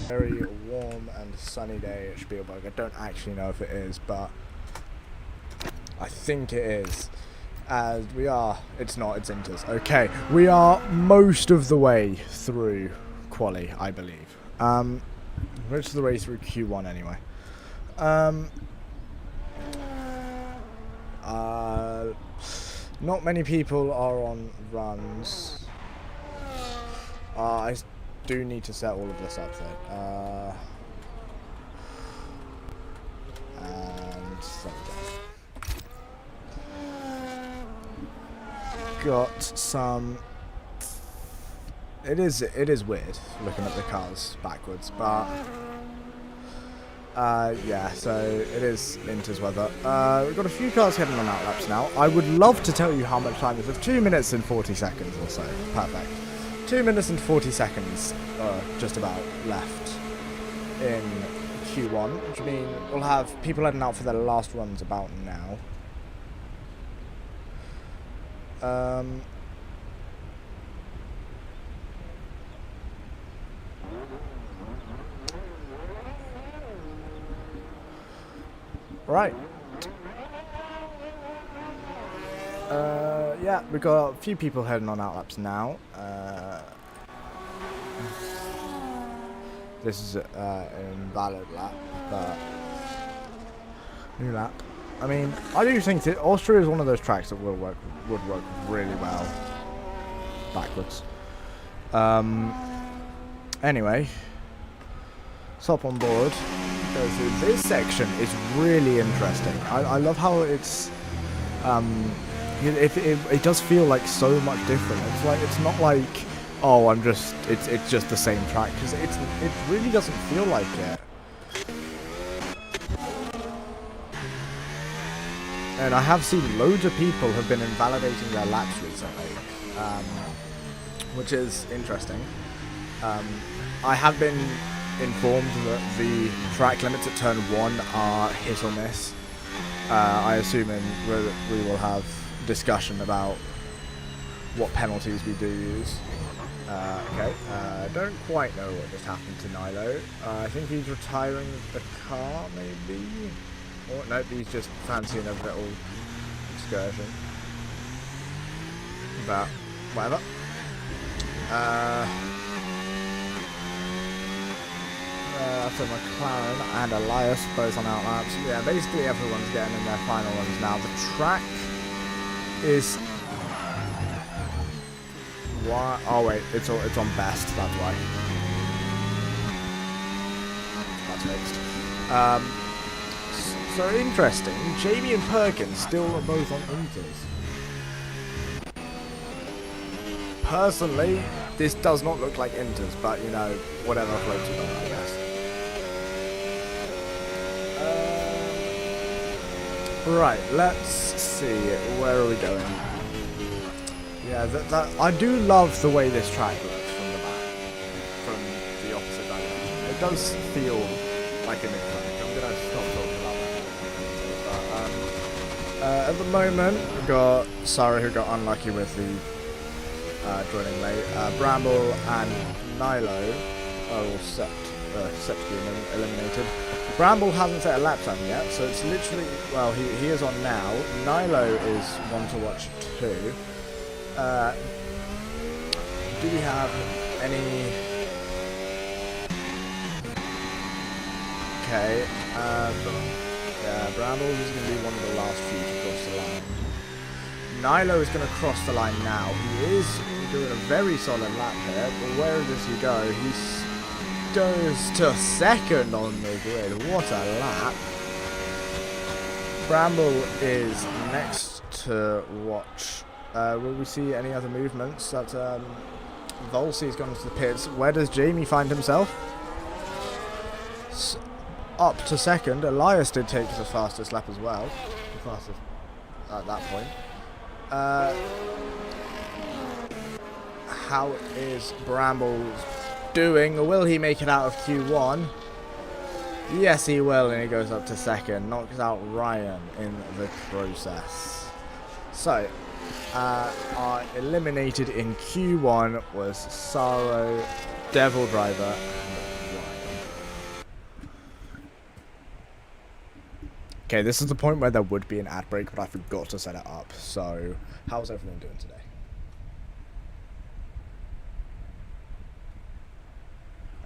Very warm and sunny day at Spielberg. I don't actually know if it is, but I think it is. As we are, it's not, it's Inters. Okay, we are most of the way through Quali, I believe. Most of the way through Q1 anyway. Not many people are on runs. I do need to set all of this up though. And set it down. Got some. It is weird looking at the cars backwards, but yeah. So it is Inter's weather. We've got a few cars heading on outlaps now. I would love to tell you how much time is left. 2 minutes and 40 seconds or so. Perfect. 2 minutes and 40 seconds, just about left in Q1, which means we'll have people heading out for their last runs about now. Right. Yeah, we've got a few people heading on outlaps now. This is an invalid lap, but new lap. I mean, I do think that Austria is one of those tracks that would work really well backwards. Anyway, let's hop on board. Go through this section. Is really interesting. I love how it's it does feel like so much different. It's not like, oh, it's just the same track, because it really doesn't feel like it. And I have seen loads of people have been invalidating their laps recently, which is interesting. I have been informed that the track limits at turn 1 are hit or miss. I assume we will have discussion about what penalties we do use. Okay, I don't quite know what just happened to Nilo. I think he's retiring the car, maybe? Or no, he's just fancying a little excursion. But, whatever. So McLaren and Elias both on outlaps. Yeah, basically everyone's getting in their final ones now. The track is... Why? Oh wait, it's on best, that's why. That's fixed. So interesting, Jamie and Perkins still are both on Inters. Personally, this does not look like Inters, but you know, whatever floats your boat, I guess. Right, let's see, where are we going? Yeah, I do love the way this track looks from the back, from the opposite direction. It does feel like a new track. I'm going to stop talking about that. At the moment, we've got Sarah, who got unlucky with the joining late. Bramble and Nilo are all set to be eliminated. Bramble hasn't set a lap time yet, so it's literally, well, he is on now. Nilo is one to watch too. Do we have any... Okay, yeah, Bramble is going to be one of the last few to cross the line. Nilo is going to cross the line now. He is doing a very solid lap here, but where does he go? He goes to second on the grid. What a lap. Bramble is next to watch. Will we see any other movements? That Volsey's gone to the pits. Where does Jamie find himself? Up to second. Elias did take the fastest lap as well. The fastest at that point. How is Bramble doing? Will he make it out of Q1? Yes, he will, and he goes up to second. Knocks out Ryan in the process. So, our eliminated in Q1 was Saro, Devil Driver, and Ryan. Okay, this is the point where there would be an ad break, but I forgot to set it up. So, how's everyone doing today?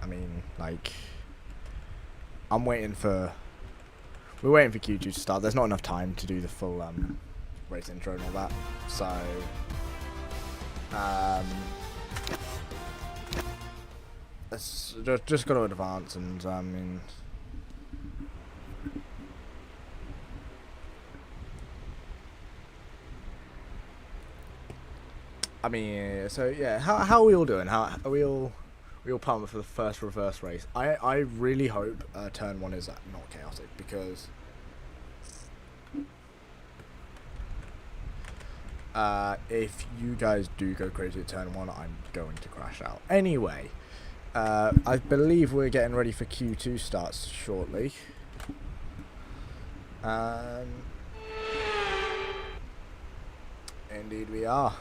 I mean, like, we're waiting for Q2 to start. There's not enough time to do the full race intro and all that. So, let's just got to advance, and so yeah, how are we all doing? How are we all pumped for the first reverse race? I really hope turn 1 is not chaotic, because if you guys do go crazy at turn 1, I'm going to crash out. Anyway, I believe we're getting ready for Q2 starts shortly. Indeed we are.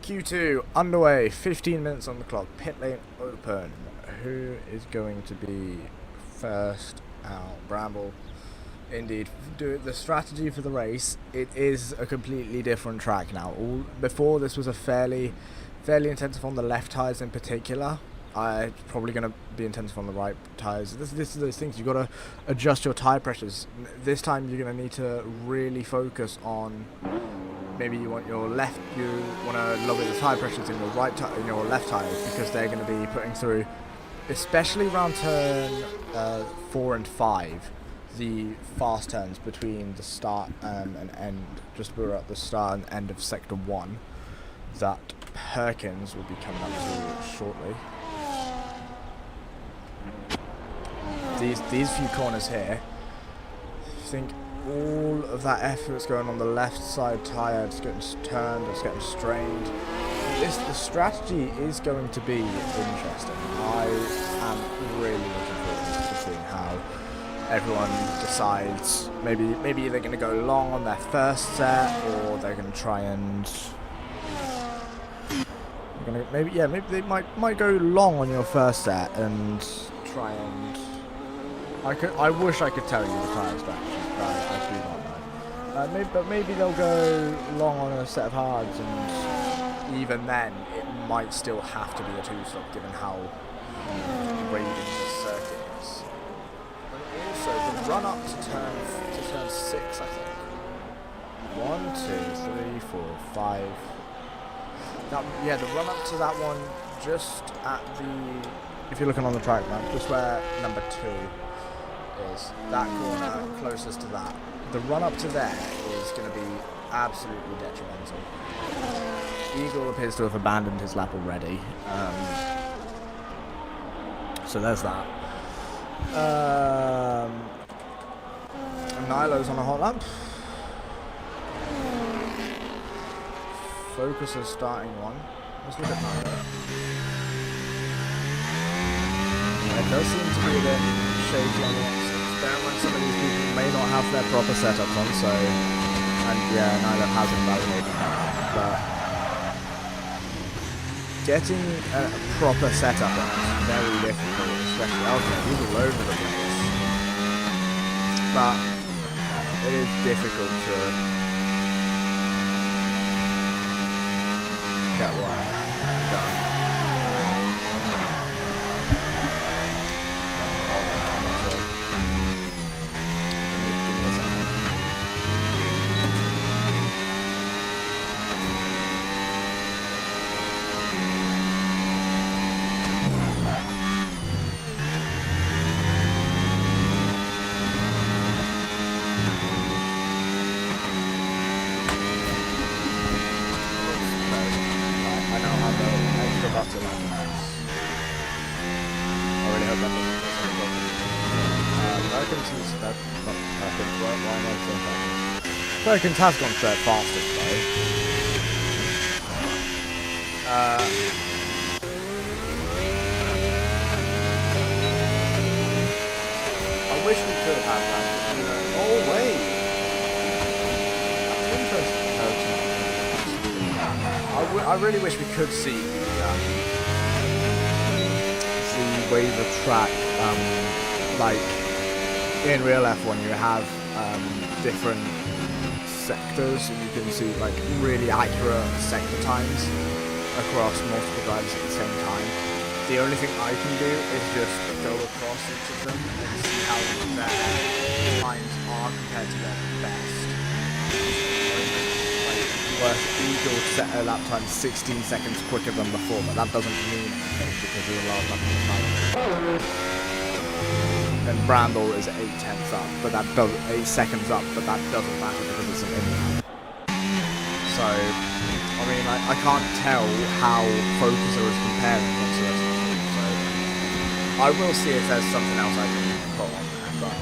Q2 underway, 15 minutes on the clock, pit lane open. Who is going to be first out? Bramble. Indeed. The strategy for the race, it is a completely different track now. Before, this was a fairly intensive on the left tyres in particular. It's probably going to be intensive on the right tyres. This is those things, you've got to adjust your tyre pressures. This time you're going to need to really focus on, maybe you want to lower the tyre pressures in your in your left tyres, because they're going to be putting through, especially around turn 4 and 5, the fast turns between the start and end, just we're at the start and end of sector 1, that Perkins will be coming up to shortly. These few corners here, I think all of that effort's going on the left side tyre. It's getting turned, it's getting strained. The strategy is going to be interesting. I am really looking forward to seeing how everyone decides. Maybe they're going to go long on their first set, or they're going to try and maybe they might go long on your first set and try and. I wish I could tell you the tyre strategy, but I do not know. Maybe they'll go long on a set of hards, and even then, it might still have to be a 2-stop, given how degrading the circuit is. And also, the run up to turn 6, I think. 1, 2, 3, 4, 5. The run up to that one, just at the, if you're looking on the track map, just where number 2 is, that corner closest to that. The run up to there is going to be absolutely detrimental. Eagle appears to have abandoned his lap already, so there's that. Nilo's on a hot lap. Focus is starting one. Let's look at Nilo. It does seem to be a bit shaky on the options. Bear in mind, some of these people may not have their proper setups on, so, and yeah, Nilo has invalidated that, but getting a proper setup on is very difficult, especially he's all over the place, but it is difficult to get one done. Perkins has gone third fastest though. I wish we could have that. Oh wait, that's interesting. I really wish we could see the way the track, like in real F1 you have different sectors, and you can see like really accurate sector times across multiple drivers at the same time. The only thing I can do is just go across each of them and see how their times are compared to their best. Like, Eagle set a lap time 16 seconds quicker than before, but that doesn't mean anything because of the last lap of the time. And Brandel is 8 tenths up, but that does 8 seconds up, but that doesn't matter because it's an in-lap. So, I mean, I can't tell how Focuser is comparing against the rest of the team. So, I will see if there's something else I can put on there, but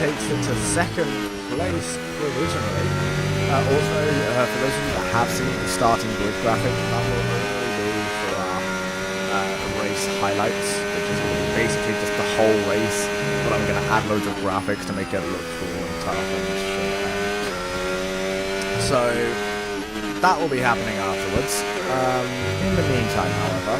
takes it to second place provisionally. Also, for those of you that have seen the starting grid graphic, that will go for our race highlights, which is going to be basically just the whole race, but I'm going to add loads of graphics to make it look cool and tough and shit. So, that will be happening afterwards. In the meantime, however,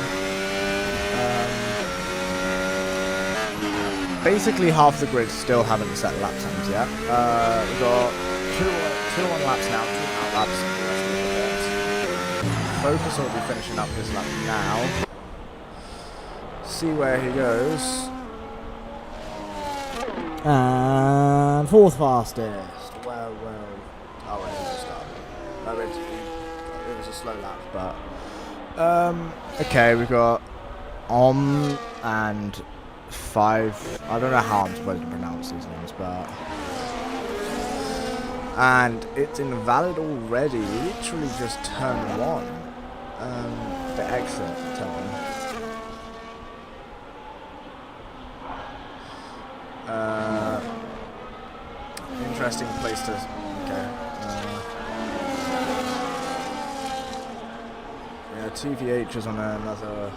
basically half the grid still haven't set lap times yet. We've got two on laps now, 2 out laps in the rest of the event. Focus will be finishing up his lap now. See where he goes. And 4th fastest. Well. Oh, wait, it was a start. No, it was a slow lap, but... okay, we've got and 5. I don't know how I'm supposed to pronounce these names, but... And it's invalid already. Literally just turn 1. The exit turn. Interesting place to... Okay. Yeah, TVH is on another...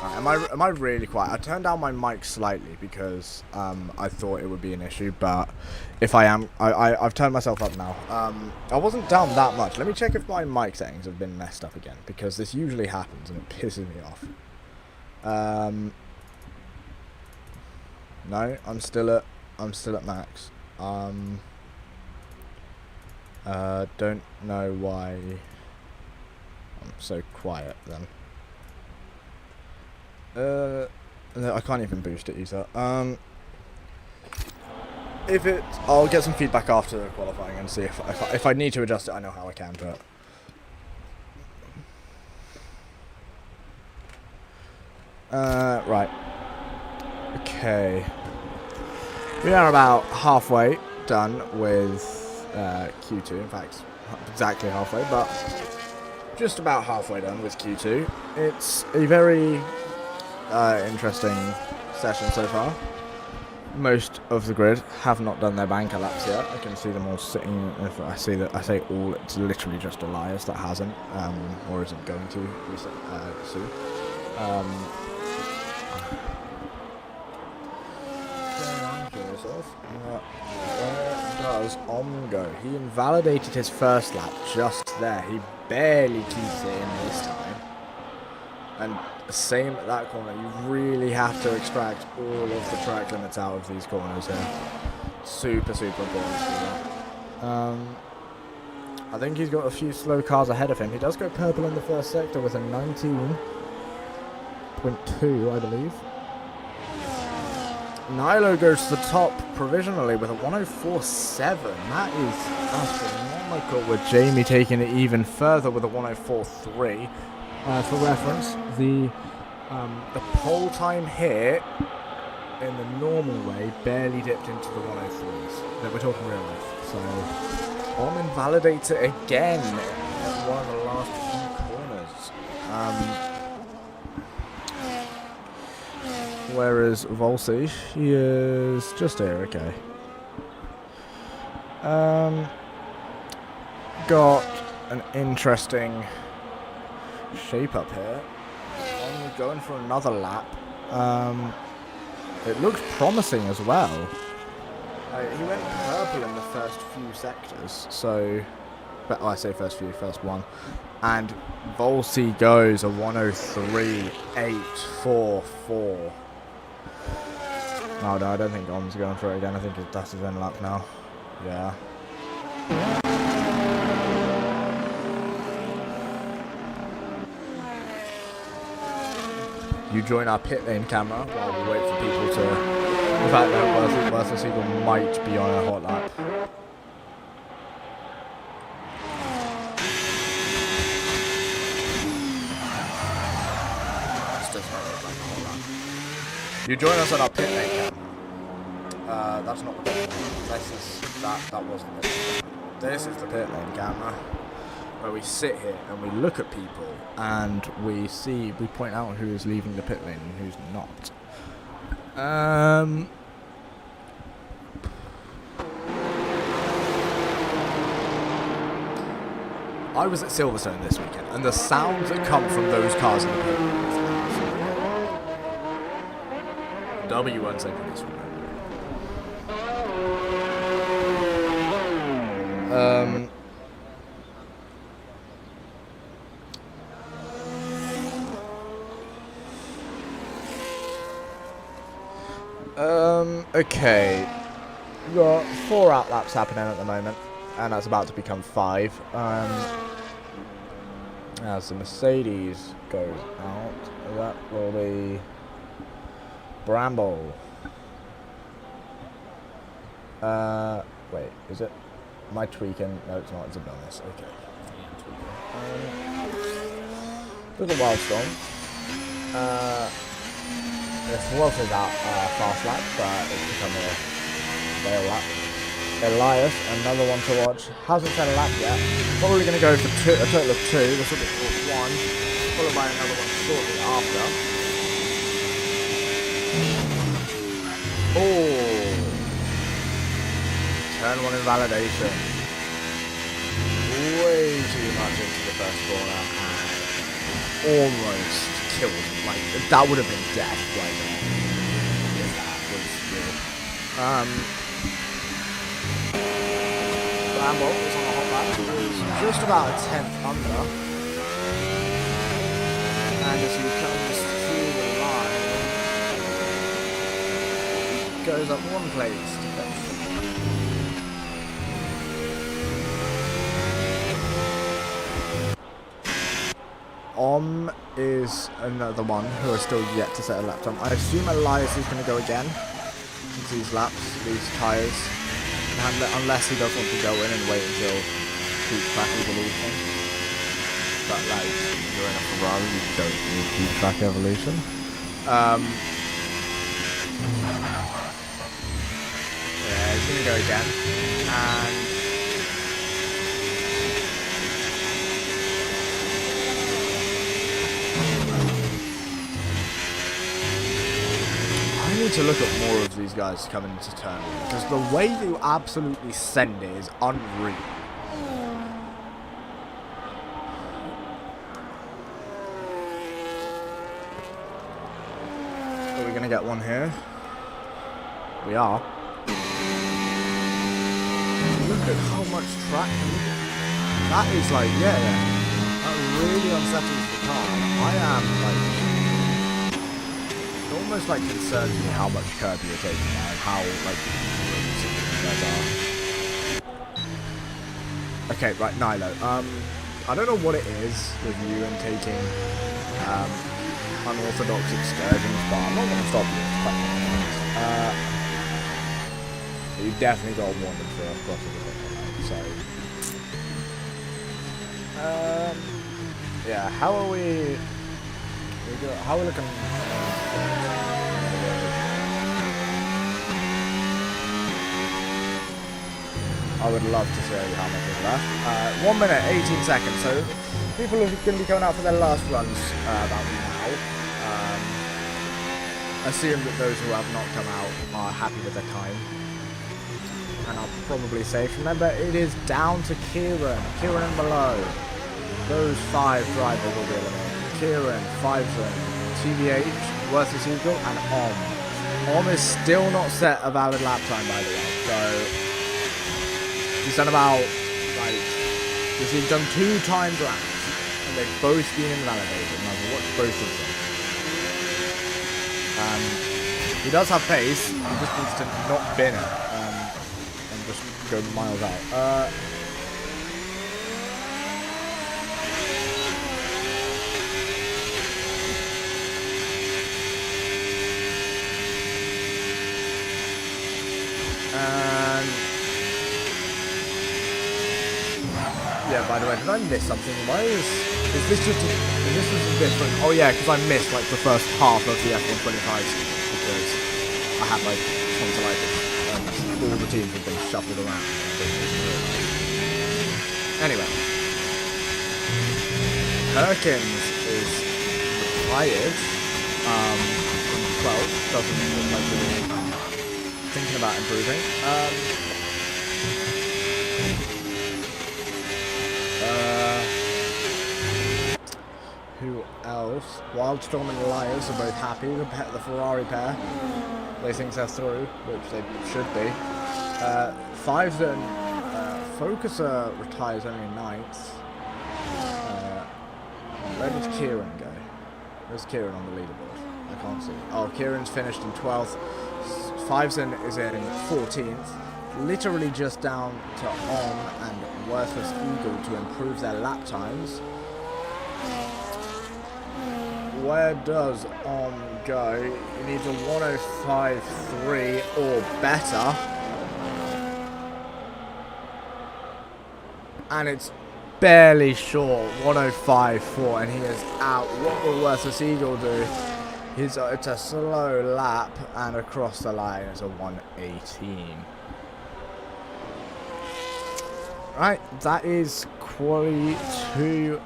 Am I really quiet? I turned down my mic slightly because I thought it would be an issue, but if I am, I've turned myself up now. I wasn't down that much. Let me check if my mic settings have been messed up again, because this usually happens and it pisses me off. No, I'm still at max. Don't know why I'm so quiet then. I can't even boost it either. I'll get some feedback after qualifying and see if I need to adjust it. I know how I can, but right. Okay, we are about halfway done with Q2. In fact, not exactly halfway, but just about halfway done with Q2. It's a very interesting session so far. Most of the grid have not done their banker laps yet. I can see them all sitting. If I see that, I say all. It's literally just Elias that hasn't, or isn't going to soon. Where does go? He invalidated his first lap just there. He barely keeps it in this time. And same at that corner. You really have to extract all of the track limits out of these corners here. Super important to do that. I think he's got a few slow cars ahead of him. He does go purple in the first sector with a 19.2, I believe. Nilo goes to the top provisionally with a 104.7. That is astronomical, with Jamie taking it even further with a 104.3. For reference, the pole time here in the normal way barely dipped into the 103s. That we're talking real life. So invalidates it again at one of the last few corners. Whereas Volsi, he is just here, okay. Got an interesting shape up here. I'm going for another lap. It looks promising as well. He went purple in the first few sectors, so... But I say first one. And Volsey goes a 103.844. Oh no, I don't think Om's going for it again. I think that's his own lap now. Yeah. You join our pit lane camera while we wait for people to... In fact, no, Worthless Eagle might be on a hot lap. You join us on our pit lane camera. That's not the pit lane. That wasn't the pit lane. This is the pit lane camera, where we sit here and we look at people and we point out who is leaving the pit lane and who's not. I was at Silverstone this weekend, and the sounds that come from those cars in the pit lane is absolutely... W1 second this one. Okay. We've got 4 outlaps happening at the moment, and that's about to become 5. As the Mercedes goes out, that will be Bramble. Wait, is it? Am I tweaking? No, it's not. It's a bonus. Okay. Look at Wildstorm. This was out fast lap, but it's become a fail lap. Elias, another one to watch. Hasn't set a lap yet. Probably going to go for a total of 2. This will be 1, followed by another one shortly after. Oh! Turn 1 invalidation. Way too much into the first corner and almost killed him. Like, that would have been death right there. If that was real. Bramble is on the hot lap. Just about a 10th under. And as he comes through the line, goes up 1 place to finish. Is another one who are still yet to set a lap time. I assume Elias is going to go again, since these laps, these tyres, unless he does want to go in and wait until Heat Track Evolution. But like, you're in a Ferrari, you don't need Heat Track Evolution. Yeah, he's going to go again, and I need to look at more of these guys coming into turn, because the way you absolutely send it is unreal. Are we going to get one here? We are. Look at how much traction. That is like, yeah, that really unsettles the car. I am like... almost like concerns me how much curb you're taking now and how like you guys are. Okay, right, Nilo. I don't know what it is with you and taking unorthodox excursions, but I'm not going to stop you. It's quite you've definitely got one for a crossing the line, so yeah. How are we? How are we looking? I would love to show you how much is left. 1 minute, 18 seconds. So people are going to be coming out for their last runs about now. Assume that those who have not come out are happy with their time. And I'll I'll probably say from them, but it is down to Kieran and below. Those 5 drivers will be eliminated. Kieran, Fiveson, TVH, Worthless Eagle, and Om is still not set a valid lap time, by the way, so he's done about, like, he's done 2 times laps, and they've both been invalidated, and I've watched both of them. He does have pace, he just needs to not bin it, and just go miles out. And yeah, by the way, did I miss something? Why is this just a different? Oh yeah, because I missed like the first half of the F125s because I had like tonsillitis and all the teams have been shuffled around. Anyway, Perkins is retired from 12. Doesn't look like we're thinking about improving. Who else? Wildstorm and Elias are both happy. The Ferrari pair. They think they're through, which they should be. Fiveson, Focuser retires only 9th. Where did Kieran go? Where's Kieran on the leaderboard? I can't see. Oh, Kieran's finished in 12th. Fiveson is in 14th. Literally just down to Om and Worthless Eagle to improve their lap times. Where does Om go? He needs a 105.3 or better. And it's barely short, 105.4, and he is out. What will Worthless Eagle do? It's a slow lap, and across the line is a 118. Right, that is quali 2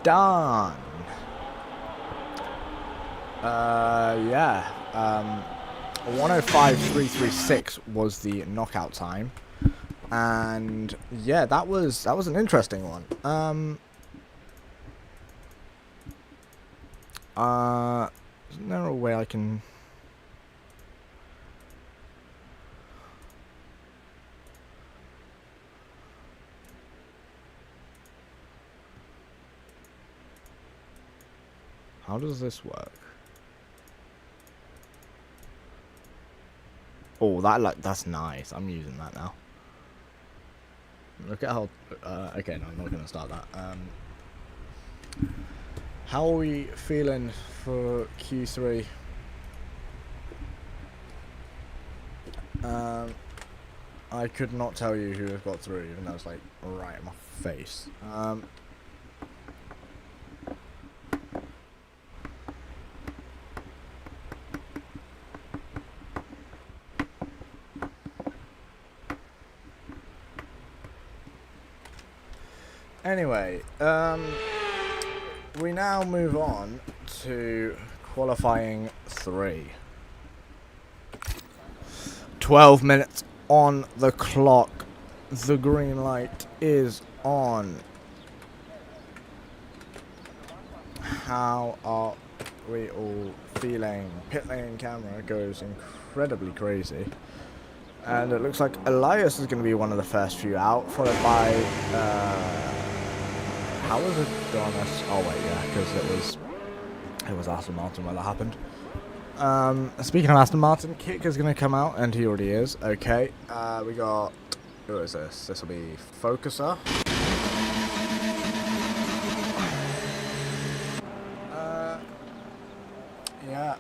done. Yeah. 105.336 was the knockout time, and yeah, that was an interesting one. Isn't there a way I can? How does this work? Oh, that's nice. I'm using that now. Look at how. Okay, no, I'm not gonna start that. How are we feeling for Q3? I could not tell you who has got through, even though it's like right in my face. Anyway, we now move on to qualifying 3. 12 minutes on the clock. The green light is on. How are we all feeling? Pit lane camera goes incredibly crazy. And it looks like Elias is going to be one of the first few out, followed by... how was it done? Oh wait, yeah, because it was Aston Martin where that happened. Speaking of Aston Martin, Kick is going to come out, and he already is. Okay, we got... Who is this? This will be Focuser. Yeah.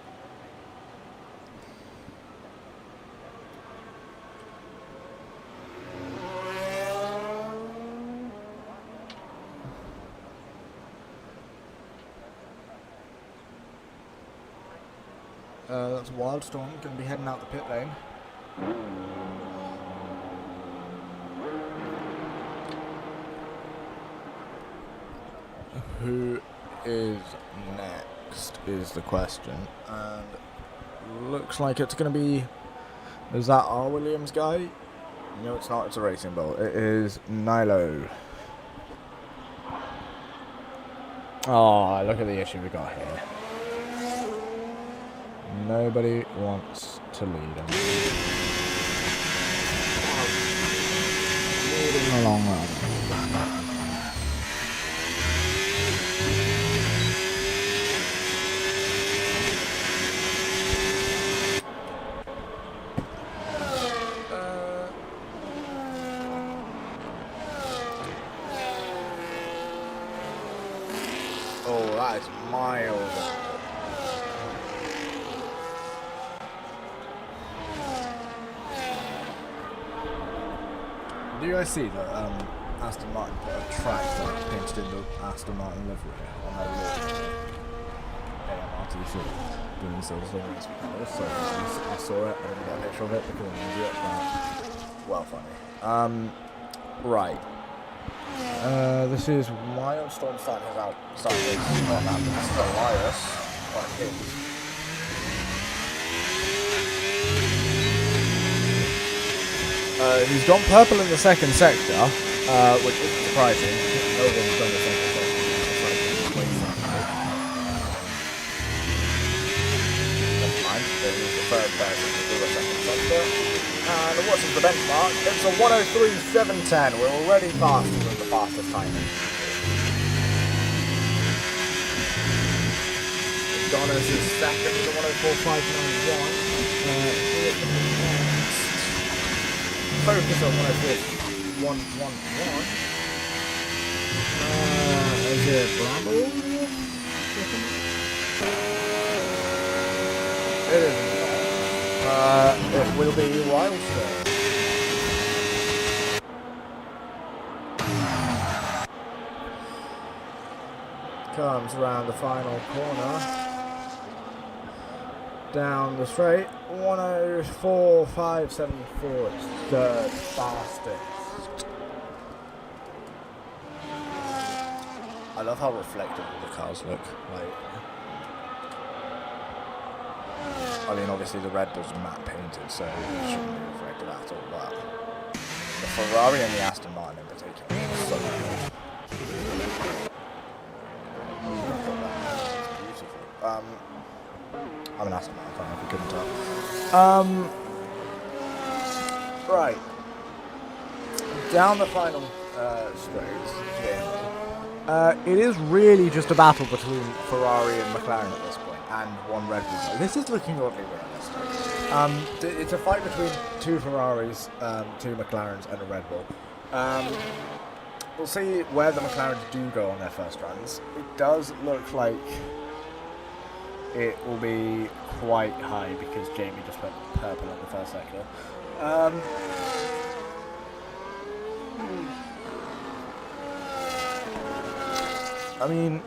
That's Wildstorm, going to be heading out the pit lane. Who is next is the question, and looks like it's going to be, is that our Williams guy? No, it's not. It's a racing bull. It is Nilo. Oh, look at the issue we got here. Nobody wants to lead him. Leading a long run. Oh, that is miles. Do you guys see that Aston Martin put a track that pinched into Aston Martin livery on their AMRT3 doing so as long as so I saw it and I got a picture of it because I'm an idiot, but well funny. Right. This is Wildstorm starting his out. Sorry, it's not that, but this is Elias. What it is. He's gone purple in the second sector, which isn't surprising. No one's done the second sector. Never mind, there's the third person to do the second sector. And what is the benchmark? It's a 103.710. We're already faster than the fastest timing. Adonis is second with a 104.591. Focus on 104.111. Is it Bramble? It is not. It will be Wildstorm. Comes around the final corner. Down the straight. 104.574. It's third fastest. I love how reflective all the cars look. Like, I mean, obviously the Red Bull's matte painted, so it shouldn't be reflective at all, but the Ferrari and the Aston Martin in particular is so good. It's beautiful. I'm an Aston Martin fan, if you couldn't tell. Right. Down the final straight. It is really just a battle between Ferrari and McLaren at this point, and one Red Bull. This is looking oddly realistic. It's a fight between two Ferraris, two McLarens, and a Red Bull. We'll see where the McLarens do go on their first runs. It does look like it will be quite high because Jamie just went purple on the first sector. I mean,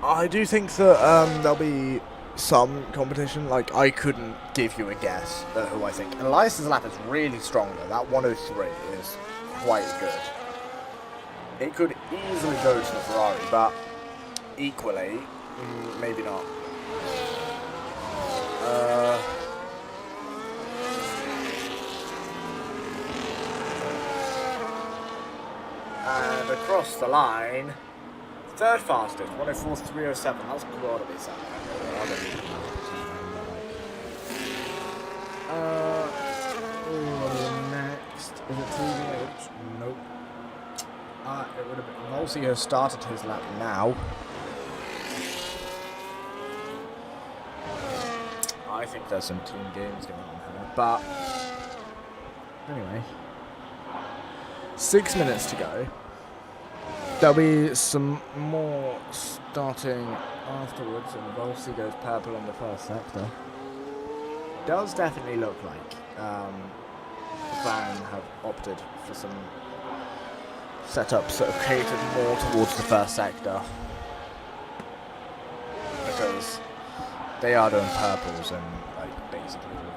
I do think that there'll be some competition. Like, I couldn't give you a guess at who I think. And Elias's lap is really strong though. That 103 is quite good. It could easily go to the Ferrari, but equally, maybe not. And across the line, third fastest, 104.307. That's got to be something. Next, is it TVH? Nope. It would have been. Volsi has started his lap now. I think there's some team games going on here, but anyway, 6 minutes to go. There'll be some more starting afterwards, and Volsi goes purple on the first sector. Does definitely look like McLaren have opted for some setups that are catered more towards the first sector, because they are doing purples and like basically all of them.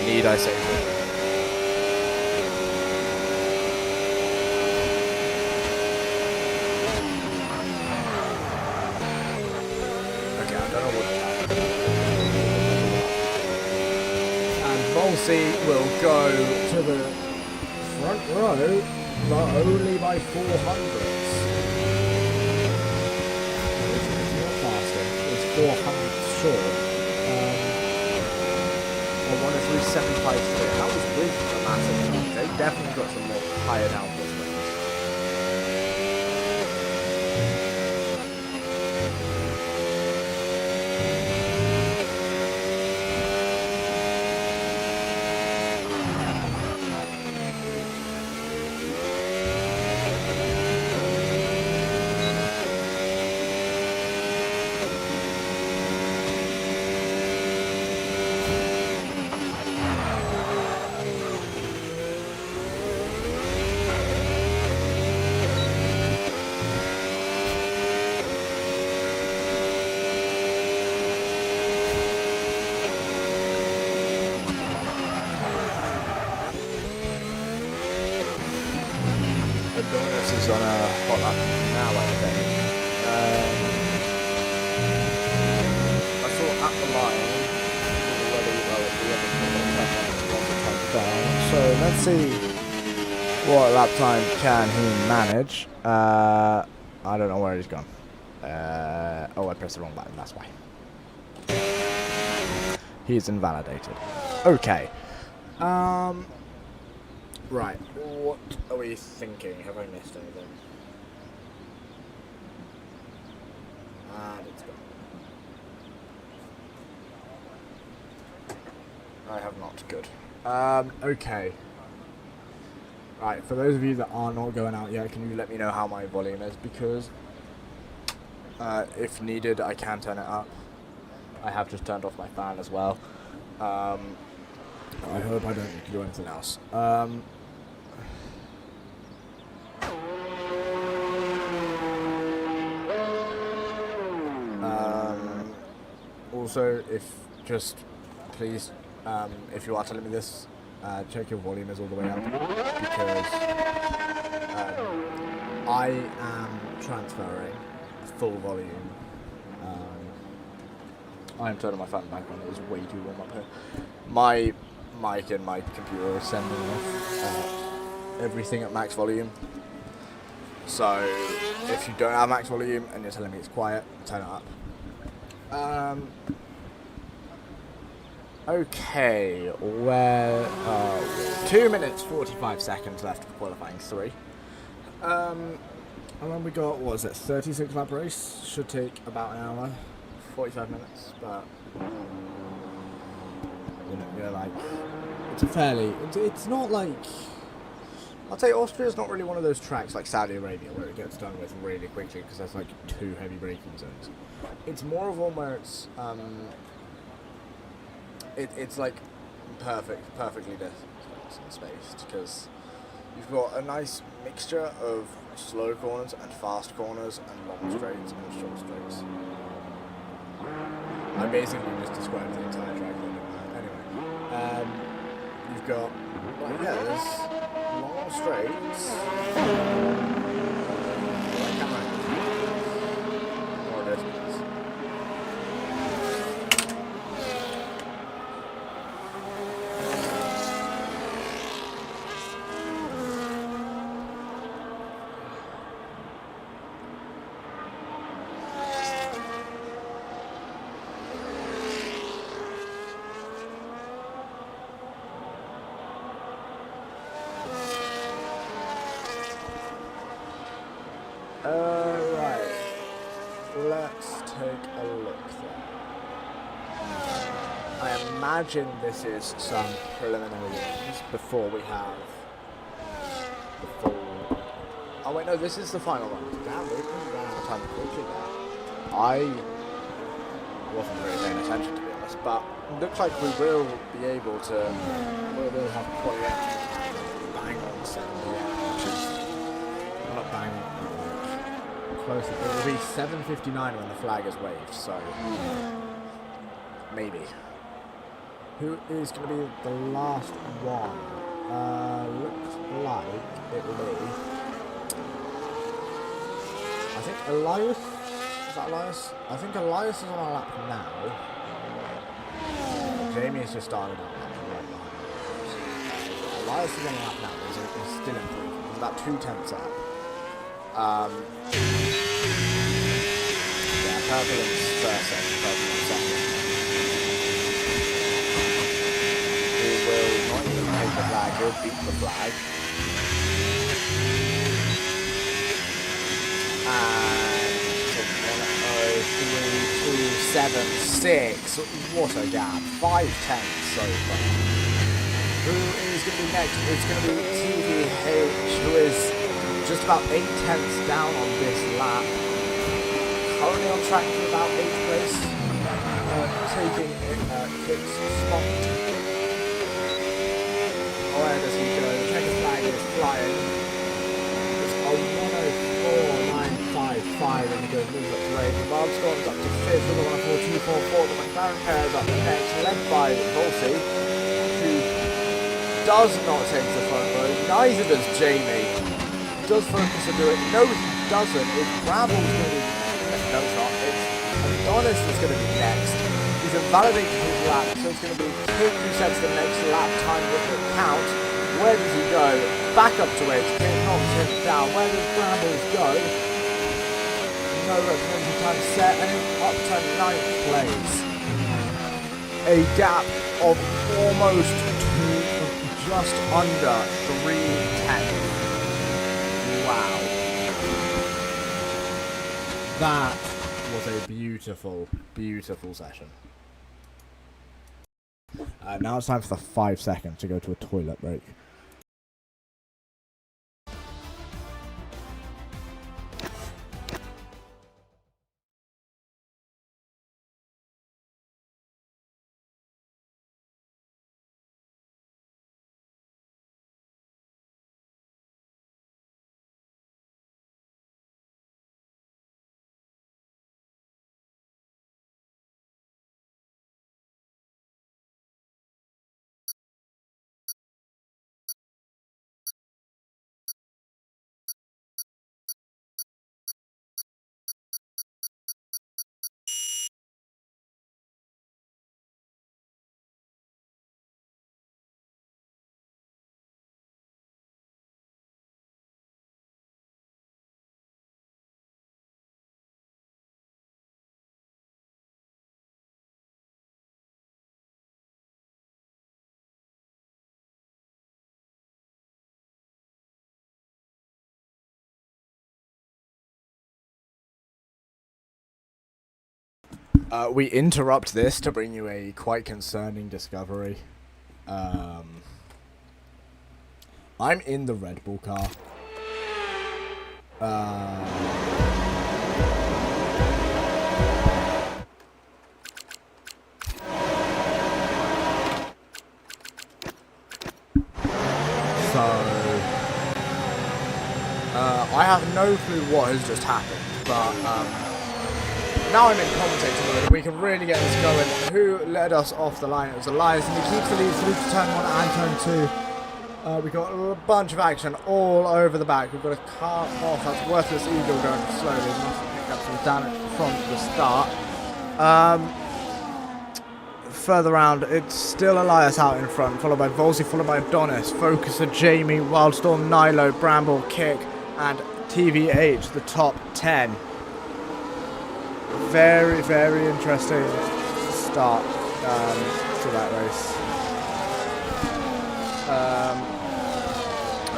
Need I say more? don't know what will happen. And Volsey will go to the front row, but only by 400s. It's not faster. It's 400s short. On 103.753. That was with a massive amount. They definitely got some more higher downforce wins. This is on a hot lap now, I think. I saw at the line so let's see what lap time can he manage. I don't know where he's gone. Oh, I pressed the wrong button, that's why. He's invalidated. Okay. Right, what are we thinking? Have I missed anything? It's gone. I have not. Good. Okay. Right, for those of you that are not going out yet, can you let me know how my volume is? Because if needed, I can turn it up. I have just turned off my fan as well. I hope I don't need to do anything else. Also, please, if you are telling me this, check your volume is all the way up, because I am transferring full volume. I am turning my fan back on, it is way too warm up here. My mic and my computer are sending off everything at max volume. So, if you don't have max volume and you're telling me it's quiet, turn it up. Okay, we're 2 minutes 45 seconds left for qualifying 3. And then we got, what was it, 36 lap race? Should take about an hour, 45 minutes, but you know, you're like, it's a fairly, it's not like, I'd say Austria's not really one of those tracks like Saudi Arabia where it gets done with really quickly because there's like 2 heavy braking zones. It's more of one where it's it's like perfectly spaced, because you've got a nice mixture of slow corners and fast corners and long straights and short straights. I basically just described the entire track. Anyway, you've got, well, yeah, there's long straights. More distance. Right, let's take a look then. I imagine this is some preliminary ones before we have the full... Oh wait, no, this is the final one. Damn, we ran out of time quickly there. I wasn't really paying attention, to be honest, but it looks like we will be able to... We'll have quite bang on 7 p.m, which is not bang on. Close. It will be 7:59 when the flag is waved, so maybe. Who is going to be the last one? Looks like it will be, I think, Elias Is that Elias? I think Elias is on our lap now. Jamie has just started on our lap right behind us. Elias is on our lap now. He's still improving. He's about 2/10 up. Yeah, Turbulence first second, Turbulence second. He will not even take the flag, he'll beat the flag. And 1:03.276. What a gap. 5/10 so far. Who is going to be next? It's going to be TVH, who is just about 8/10 down on this lap. Currently on track for about 8th place. Taking Kick's spot. Where does he go? The checker flag is flying. It's a 1:04.955 and he goes moves up to 8. The Wildstorm's up to 5th with a 1:04.244. The McLaren pair is up next, led by Volsey, who does not take the front row. Neither does Jamie. Does focus on doing it. No, he doesn't. It's Bramble's going to be... No, it's not. It's Adonis that's going to be next. He's invalidated his lap, so it's going to be King who sets the next lap time with the count. Where does he go? Back up to 8. King knocks him down. Where does Brambles go? No representative time set, and he's up to 9th place. A gap of almost just under 3/10. Wow. That was a beautiful, beautiful session. Now it's time for the 5 seconds to go to a toilet break. We interrupt this to bring you a quite concerning discovery. I'm in the Red Bull car. I have no clue what has just happened, but now I'm in commentator mode and we can really get this going. Who led us off the line? It was Elias, and he keeps the lead through to turn 1 and turn 2. We got a bunch of action all over the back. We've got a car off. That's Worthless Eagle going slowly. Must have picked up some damage from the start. Further round, it's still Elias out in front, followed by Volsey, followed by Adonis, Focuser, Jamie, Wildstorm, Nilo, Bramble, Kick, and TVH, the top 10. Very, very interesting start to that race. I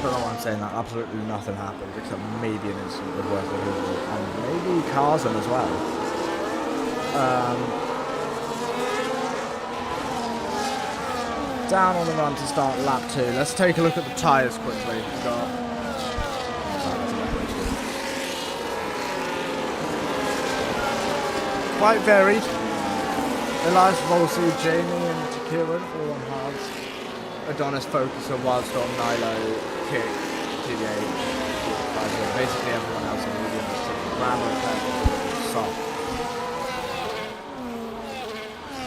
don't know why I'm saying that. Absolutely nothing happened except maybe an incident with Worthless Eagle and maybe Carson as well. Down on the run to start lap 2. Let's take a look at the tyres quickly. We've got quite varied. Elias, Volsey, Jamie and Kieran all on hards. Adonis, Focuser, Wildstorm, Nilo, Kick, TVH, basically everyone else in the medium except Grammar and soft.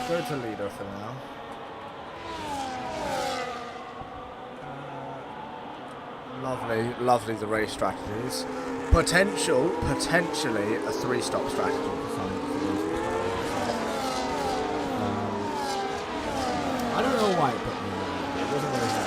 Go to leader for now. Lovely, lovely the race strategies. Potentially a 3-stop strategy for some. I don't know why it put me in. It wasn't really that.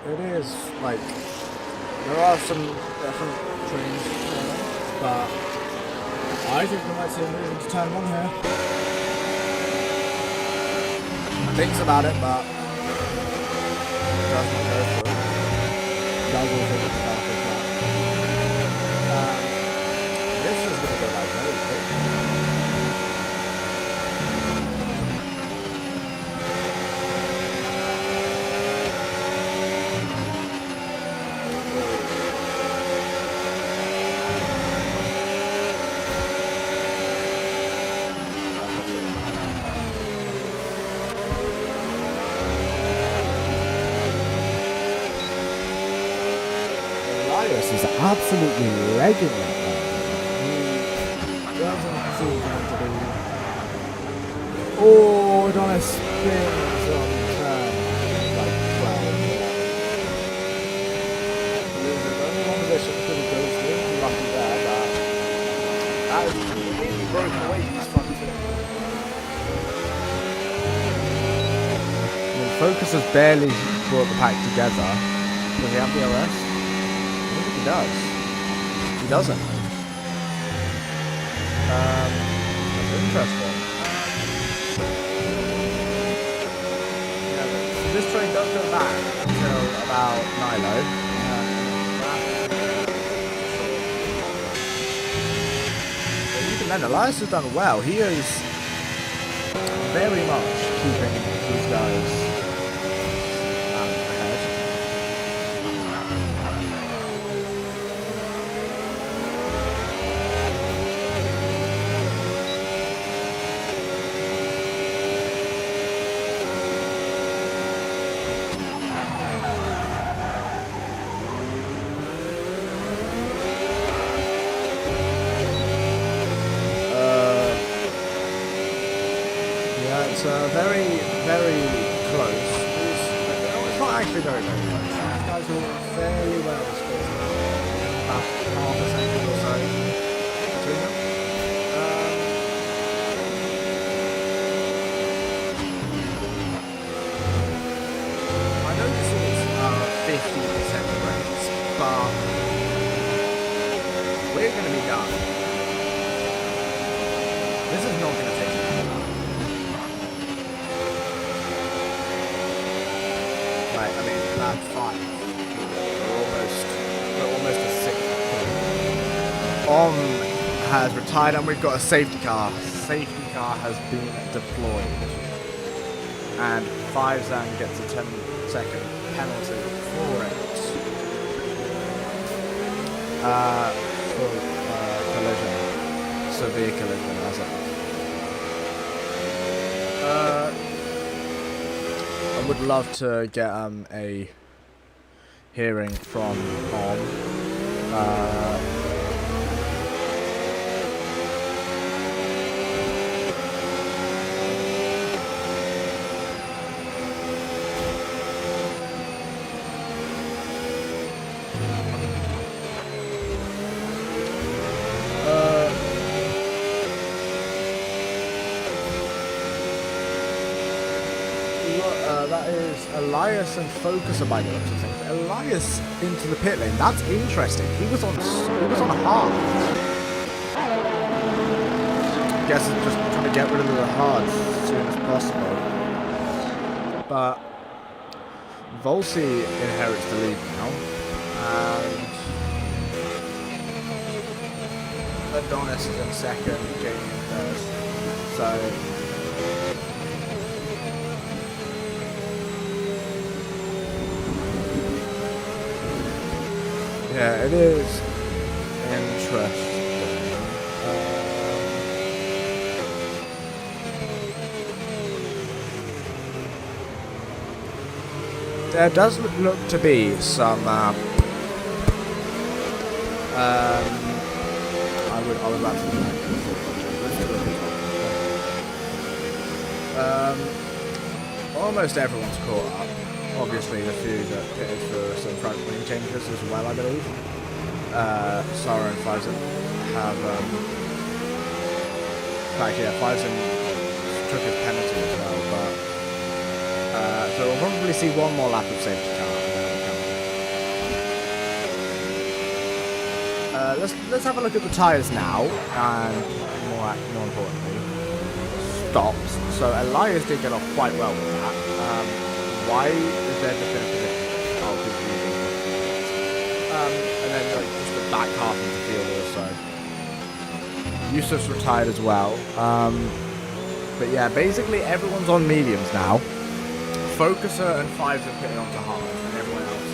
It is like there are some different trains, but I think we might see a move into turn 1 here. I think about it, but it does not go for it. It does also get started, but this is going to go like very quick. Is absolutely legging it. He doesn't seem to be. Oh, Adonis spins on turn like 12. There's only one position for the goes in. Lucky there, but that is completely broken away from his front foot. I mean, Focus has barely brought the pack together. Does he have the OS? He does. He doesn't. That's interesting. Yeah, this train does go back until about Nilo. But even then, Elias has done well. He is very much keeping these guys ahead. It's very, very close. It's not actually very, very close. These guys are all fairly well split. About half a second or so between them. I know this is 50% rates, but we're going to be done. This is not going to take long. I mean, lap 5. We're almost a 6th. Has retired, and we've got a safety car. Safety car has been deployed, and Fivezan gets a 10-second penalty for it. For collision, severe collision, as I would love to get a hearing from that is Elias and Focuser by the looks of things. Elias into the pit lane. That's interesting. He was on hard. I guess it's just trying to get rid of the hard as soon as possible. But Volsi inherits the lead now, and Adonis is in second, Jamie in third. So. Yeah, it is interesting. there does look to be some. I would like to. Almost everyone's caught up. Obviously, the few that pitted for some front wing changes as well, I believe. Sarah and Faison have. In fact, yeah, Faison took his penalty as well, but. So we'll probably see one more lap of safety car. Let's have a look at the tyres now, and more importantly, stops. So Elias did get off quite well with that. Why is there just going to be? Oh, and then like just the back half of the field also. Yusuf's retired as well. But yeah, basically everyone's on mediums now. Focuser and Fives are pitted onto hard, and everyone else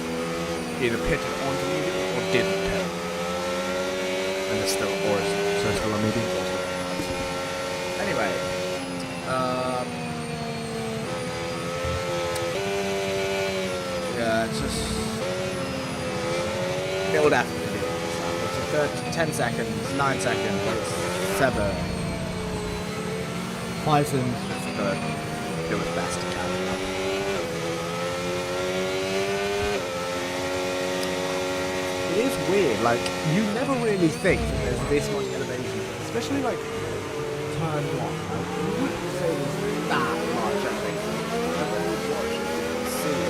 either pitted onto medium or didn't pit. And it's still, so it's still a medium. Anyway, yeah, it's just it'll definitely be. It's 10 seconds, 9 seconds, it's 7. Python just do his best to catch up. It is weird, like, you never really think that there's this much elevation, especially like turn 1. Like, you wouldn't say there's that much elevation. And then you watch it, you can see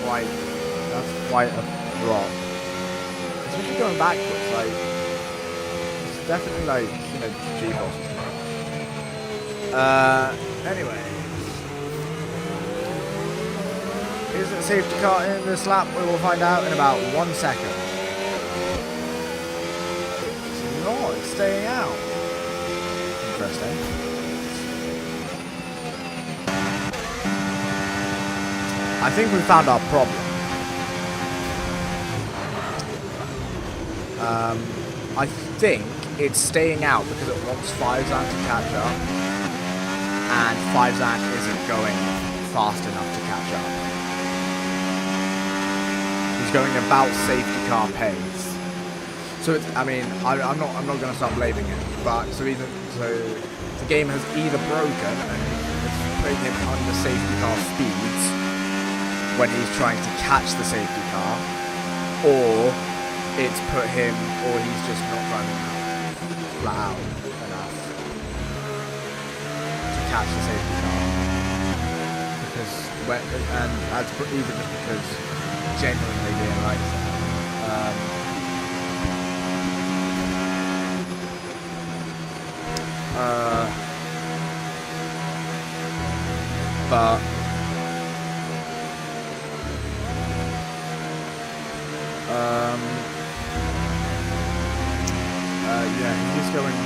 like, that's quite a drop. Especially going backwards, like, it's definitely like, you know, G-forces. Anyway. Is it a safety car in this lap? We will find out in about 1 second. It's not, it's staying out. Interesting. I think we found our problem. I think it's staying out because it wants Faison to catch up, and Faison isn't going fast enough to catch up. He's going about safety car pace. So it's, I mean, I'm not going to start blaming him, but so the game has either broken and it's putting him under safety car speeds when he's trying to catch the safety car, or it's put him, or he's just not driving flat out enough to catch the safety car. Because and that's even just because genuinely being like but yeah, he's going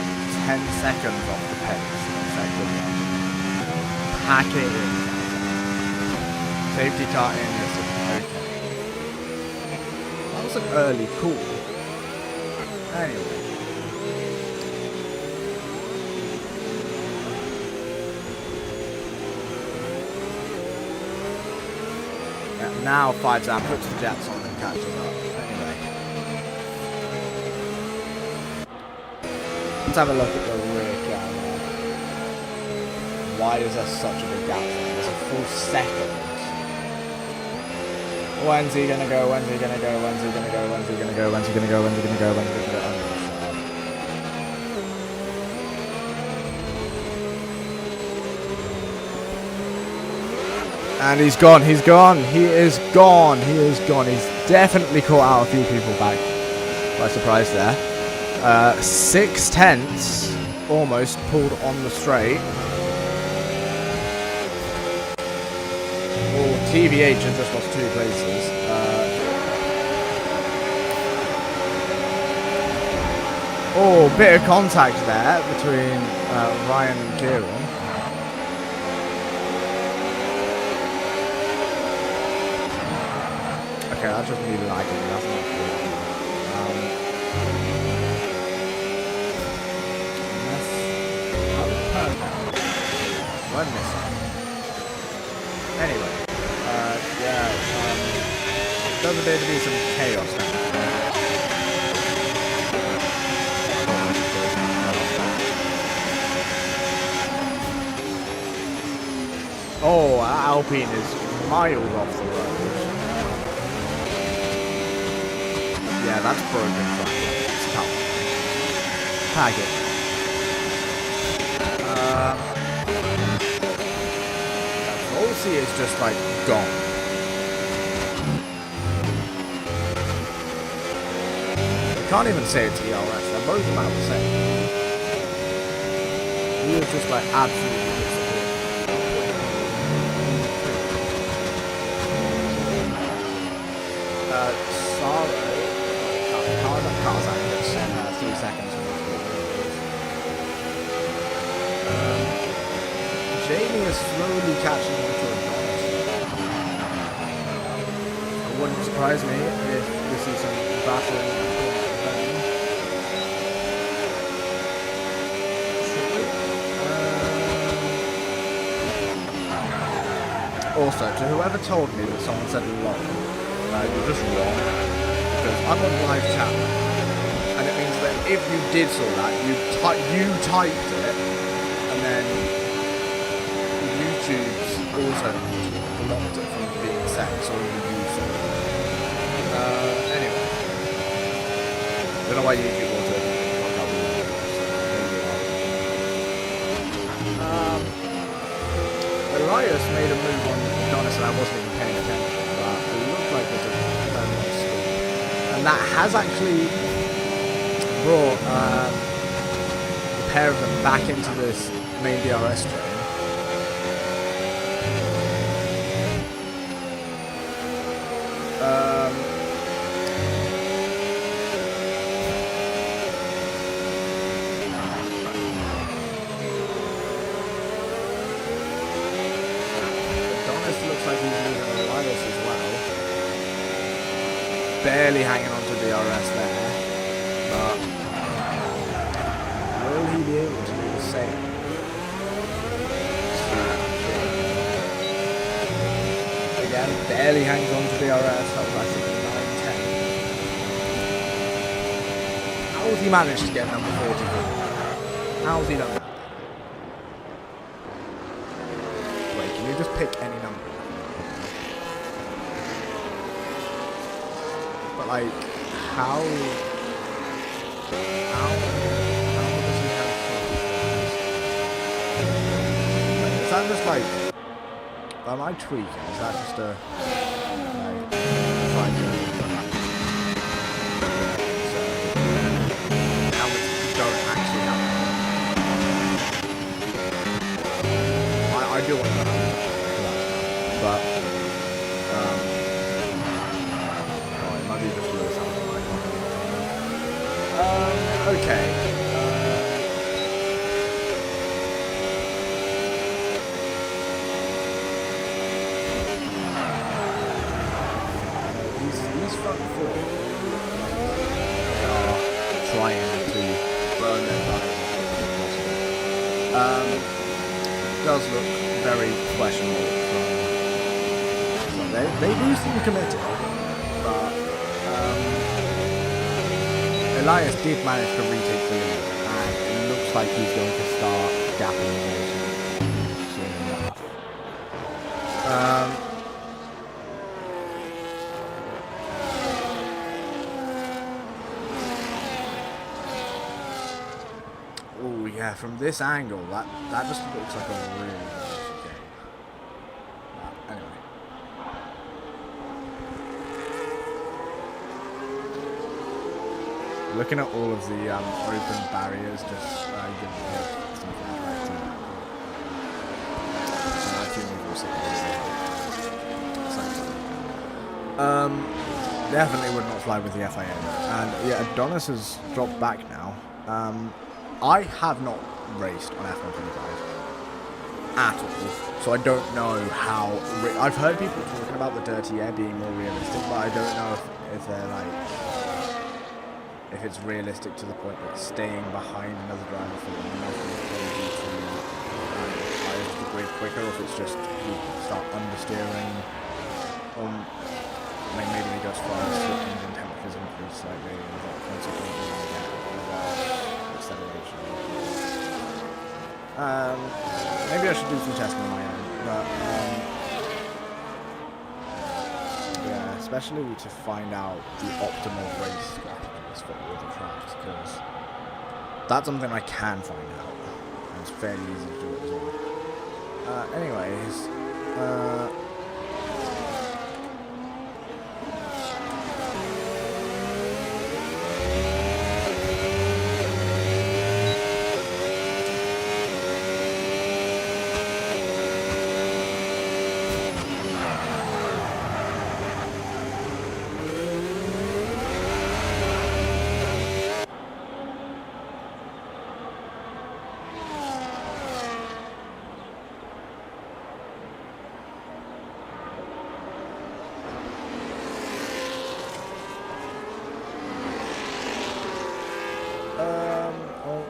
10 seconds off the pace. Pack it in. Safety car in. Okay. That was an early call. Anyway. Yeah, now Faison puts the jets on and catches up. Let's have a look at the rear camera. Why is there such a big gap there? There's a full second. When's he gonna go? When's he gonna go? When's he gonna go? When's he gonna go? When's he gonna go? When's he gonna go? When's he gonna go? And he's gone. He's gone. He is gone. He is gone. He's definitely caught out a few people back by surprise there. 6/10 almost pulled on the straight. Oh, TVH has just lost 2 places. Oh, bit of contact there between Ryan and Kieran. Okay, that's just me lagging. That's not good. One missing. Anyway. does appear to be some chaos now. Oh, Alpine is miles off the road. Yeah, that's broken track. It's tough. Tag it. Volsey is just like gone. I can't even say it's ERS. They're both about the same. He is just like absolutely Kazan gets 3 seconds. Jamie is slowly catching on to Adonis. It wouldn't surprise me if we see some battling. Also, to whoever told me that someone said long, you're just wrong. Because I'm on live chat, and it means that if you did saw that, you typed it, and then YouTube's also blocked it from being set, so you saw it. Anyway, don't know why YouTube also blocked out the Elias made a move on Adonis, and I wasn't even paying attention, but it looked like it was a permanent stop. And that has actually brought a pair of them back into this main DRS train. Adonis looks like he's moving Elias as well. Barely hanging on to DRS there, but will he be able to do the same? Again, barely hangs on to DRS. That was actually 9-10. How has he managed to get number 44? How has he done that? Wait, can you just pick any number? But like, how does he have 44? Is that just like, am I tweaking? Is that just a how much you don't actually have? I do want to know, but it might be just really something. Okay. These front four are trying to burn their tires as possible. Does look very questionable from they do seem committed, but Elias did manage to retake the lead, and it looks like he's going to start gapping soon enough. Oh yeah, from this angle, that just looks like a really close game. Anyway. Looking at all of the open barriers, just giving something interactive. So I think we'll see. Definitely would not fly with the FIA. And yeah, Adonis has dropped back now. I have not raced on F125 at all, so I don't know how. I've heard people talking about the dirty air being more realistic, but I don't know if they're like, if it's realistic to the point that staying behind another driver for long enough will probably to the grid quicker, or if it's just you start understeering. I mean, maybe they go as far as switching and temperatures increase slightly, and that consequently you get acceleration. Maybe I should do some testing on my own, but yeah, especially to find out the optimal race strategies for all the tracks, because that's something I can find out, and it's fairly easy to do it as well. Anyways,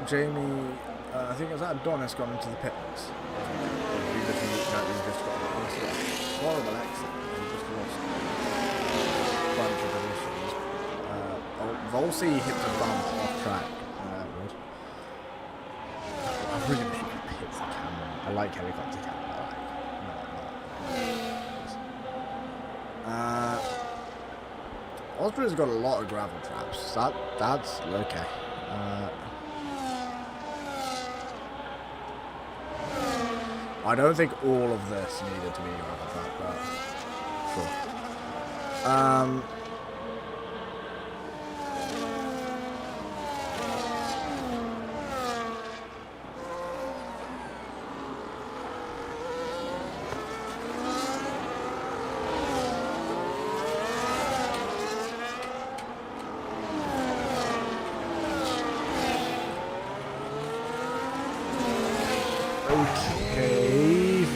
Jamie, I think it was Adonis gone into the pits. He just got a horrible exit. He just lost a bunch of positions. Volsey hit the bump off track. I really think he hits the camera. I like helicopter camera. Austria's got a lot of gravel traps. That's okay. I don't think all of this needed to be a gravel trap, but sure.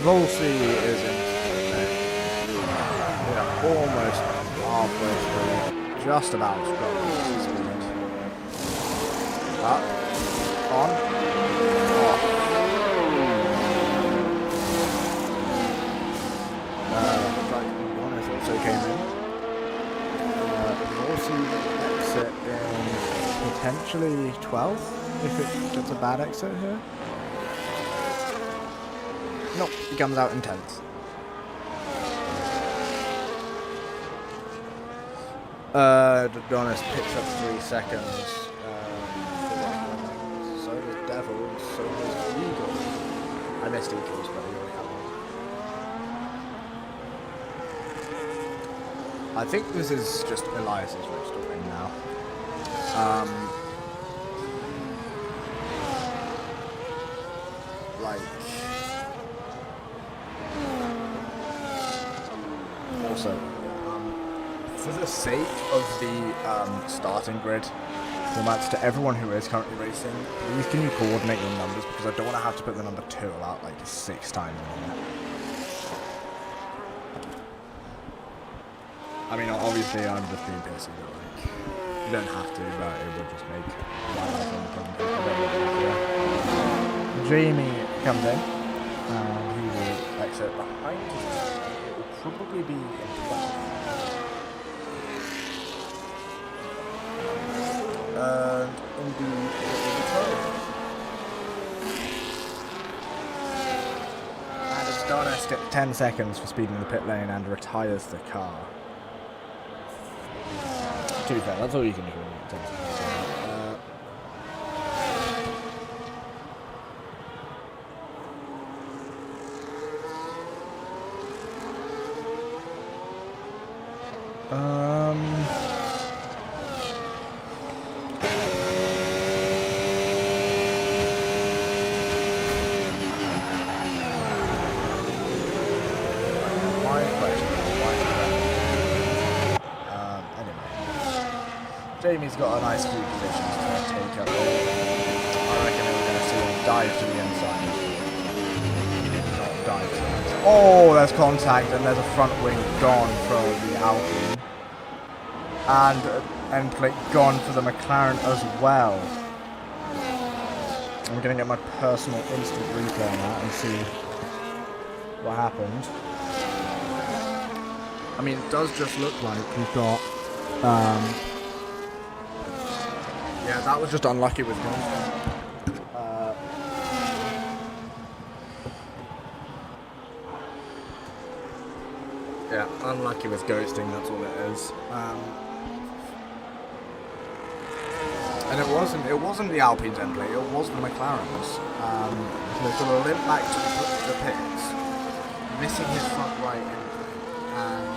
Volsey is in. Yeah, almost halfway through. Just about struggling speed. Up. On. Off. Honest also came in. Volsey exit in potentially 12th if it gets a bad exit here. Nope, he comes out in 10th. Donis picks up 3 seconds. So does Devil, so does Eagle. I missed Eagles, but we already have one. I think this is just Elias's race to win now. Also, for the sake of the starting grid formats, to everyone who is currently racing, please can you coordinate your numbers, because I don't want to have to put the number 2 out like 6 times in here. I mean, obviously I'm just being pissy, but like, you don't have to, but it would just make my life on the Jamie comes in, and he will exit behind his probably be in 12th. And indeed, it will be 12th. And it's Donis gets 10 seconds for speeding the pit lane and retires the car. To be fair, that's all you can do in 10 seconds. Jamie's got a nice few positions to take up. I reckon we're going to see him dive to the inside. Not dive to the inside. Oh, there's contact, and there's a front wing gone for the Alpine. And end plate gone for the McLaren as well. I'm going to get my personal instant replay on that and see what happened. I mean, it does just look like we've got. Yeah, that was just unlucky with him. Yeah, unlucky with ghosting, that's all it is. And it wasn't the Alpine template, it was the McLaren's. They've got a limp back to the pits, missing his front right end. And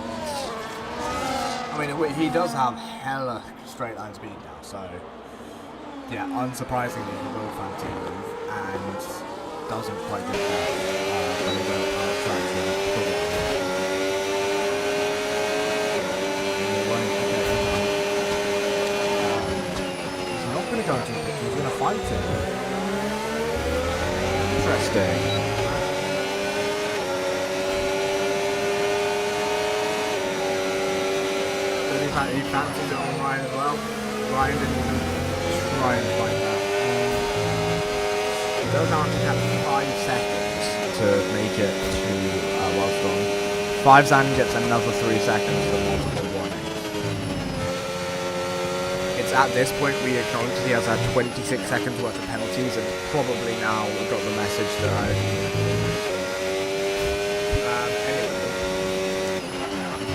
I mean, he does have hella straight line speed now, so yeah, unsurprisingly he will fancy move and doesn't quite get there. Very well out of track for that probably. He's not going to go into the pit, he's going to fight it. Interesting. He fancies it on Ryan as well. Ryan didn't even try and fight that. He does actually have 5 seconds to make it to Welsh Gone. 5 Zan gets another 3 seconds for multiple warnings. It's at this point we acknowledge he has had 26 seconds worth of penalties, and probably now we've got the message that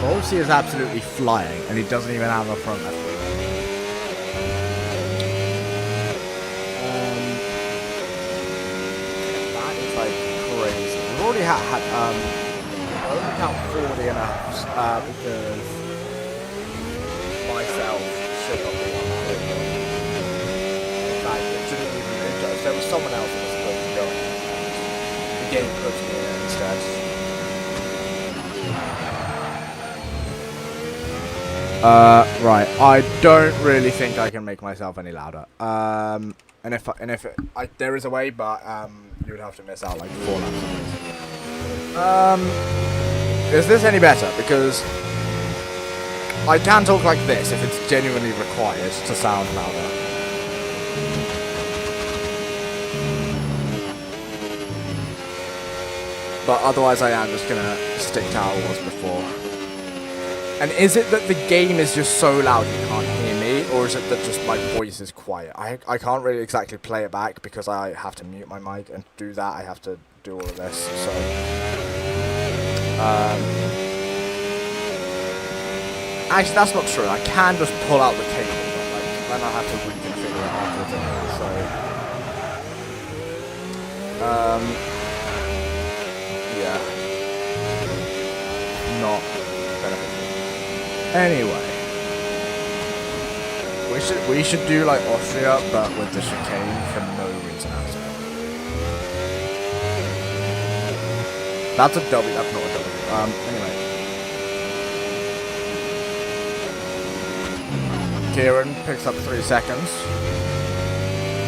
Volsi is absolutely flying, and he doesn't even have a front left wheel. That is like crazy. We've already had only count 40 and a half because myself should not be on that. In fact, it shouldn't even be judged. There was someone else that was supposed to go in. The game pushed me in instead. Right. I don't really think I can make myself any louder. And if there is a way, but you would have to miss out like 4 laps. Is this any better? Because I can talk like this if it's genuinely required to sound louder. But otherwise, I am just gonna stick to how it was before. And is it that the game is just so loud you can't hear me, or is it that just my voice is quiet? I can't really exactly play it back because I have to mute my mic, and to do that I have to do all of this, so... actually, that's not true. I can just pull out the cable, but like, then I have to reconfigure it afterwards anyway, so... yeah. Not beneficial. Anyway, we should do like Austria, but with the chicane for no reason at all. That's a W. That's not a W. Anyway, Kieran picks up 3 seconds.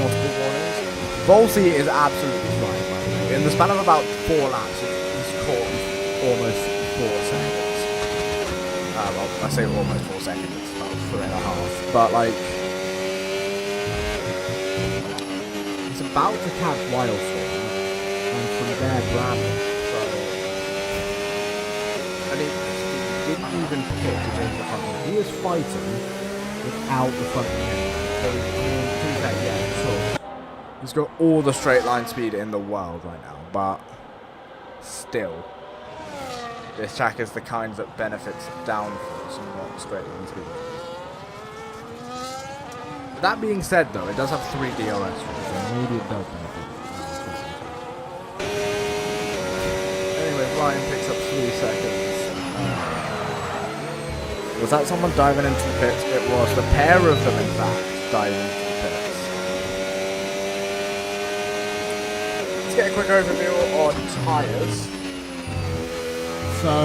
Multiple warnings. Volsi is absolutely flying, by the way. In the span of about 4 laps, he's caught almost 4 seconds. Well, I say almost 4 seconds, it's about 3.5. But, like, he's about to catch Wildstorm, and from there, Brandon. So, and he didn't even pick to change the front wheel. He is fighting without the front wheel. So, yeah, sure. He's got all the straight line speed in the world right now, but still. This track is the kind that benefits downforce and not straight line speed. That being said, though, it does have 3 DRS rules, so maybe it does benefit. Anyway, Ryan picks up 3 seconds. Was that someone diving into the pits? It was the pair of them, in fact, diving into the pits. Let's get a quick overview on tyres. So,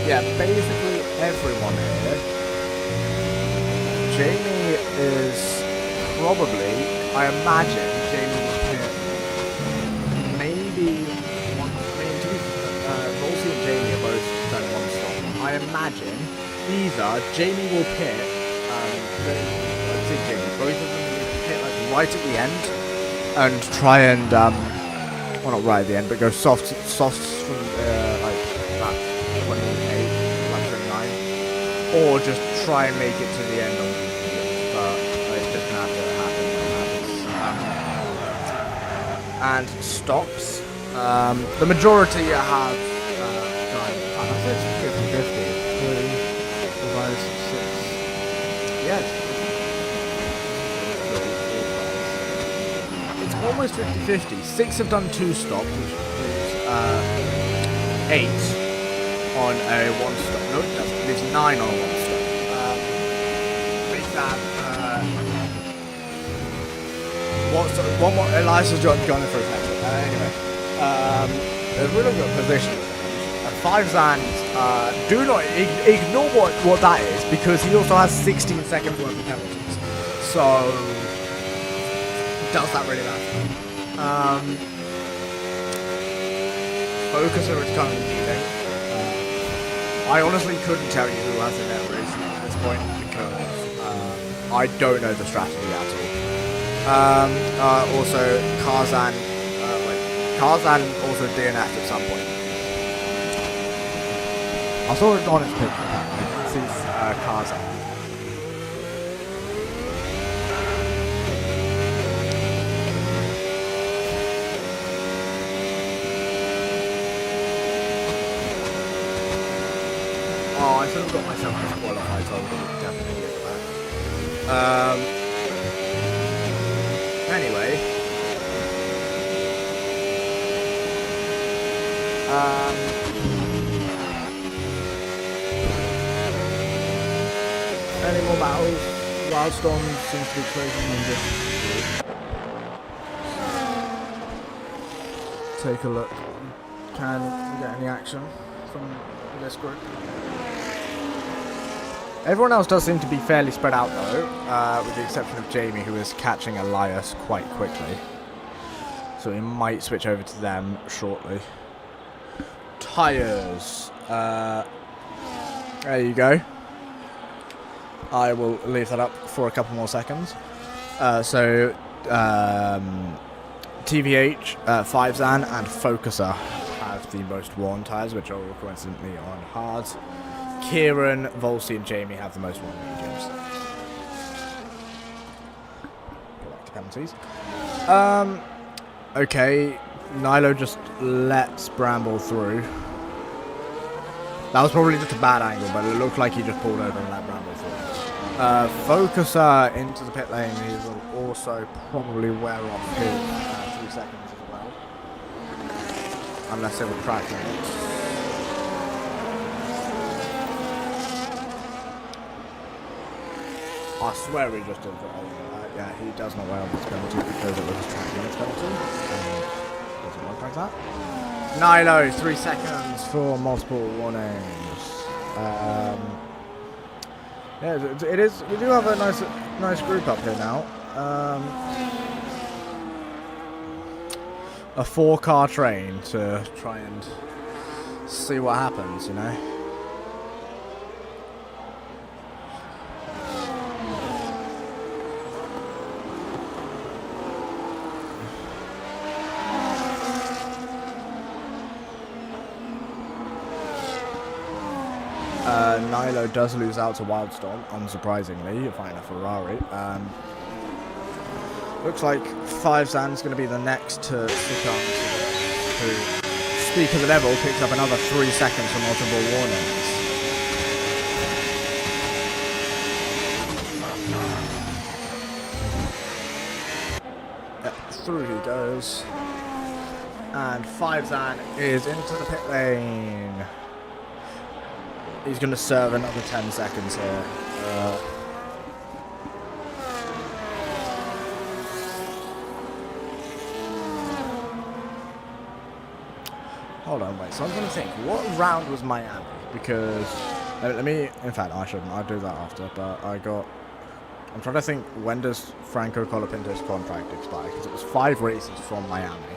yeah, basically everyone here. Jamie is probably, I imagine, Jamie will pit maybe one, Volsi and Jamie are both done 1 stop. I imagine either Jamie will pit, let's see Jamie, both of them will pit like right at the end and try and, well not right at the end, but go softs from like that 28, like 29, or just try and make it to the end on the mediums, but it's just gonna have to happen when it happens. And stops. The majority have I think it's 50-50. 3 divided 6. Yeah. It's almost 50-50. 6 have done 2 stops, which is 8 on a 1 stop. No, it doesn't. It's 9 on a 1 stop. Make that. One more. Eliza's gone for his next one. Anyway, there's really good position. 5 Zans, do not ignore what that is, because he also has 16 seconds worth of penalties. So, does that really matter? Focuser is currently leading. I honestly couldn't tell you who has the net race at this point, because I don't know the strategy at all. Also, Karzan also DNF'd at some point. I saw it on its picture. This is Karzan. Oh, I should have got myself disqualified, so I would have definitely get that. Anyway. Any more battles? Wildstorm seems to be closing in this. Take a look. Can we get any action from this group? Everyone else does seem to be fairly spread out though, with the exception of Jamie, who is catching Elias quite quickly. So we might switch over to them shortly. Tyres. There you go. I will leave that up for a couple more seconds. TVH, 5Zan, and Focuser have the most worn tyres, which are all coincidentally on hards. Kieran, Volsey, and Jamie have the most worn mediums. Go back to penalties. Okay, Nilo just lets Bramble through. That was probably just a bad angle, but it looked like he just pulled over and let Bramble through. Focuser into the pit lane. He will also probably wear off his 3 seconds as well, unless they will track him. I swear he just did that. Yeah, he does not wear off his penalty because it was a tracking its penalty. Doesn't work like that. Nilo, 3 seconds for multiple warnings. Yeah, it is. We do have a nice group up here now. A 4-car train to try and see what happens, you know. Nilo does lose out to Wildstorm, unsurprisingly, finding a Ferrari. Looks like 5Zan's going to be the next to succumb to speak of the devil, picks up another 3 seconds for multiple warnings. Through he goes. And 5Zan is into the pit lane. He's going to serve another 10 seconds here. Hold on, wait. So I'm going to think, what round was Miami? Because, let me, in fact, I shouldn't. I'll do that after. But I'm trying to think, when does Franco Colapinto's contract expire? Because it was 5 races from Miami.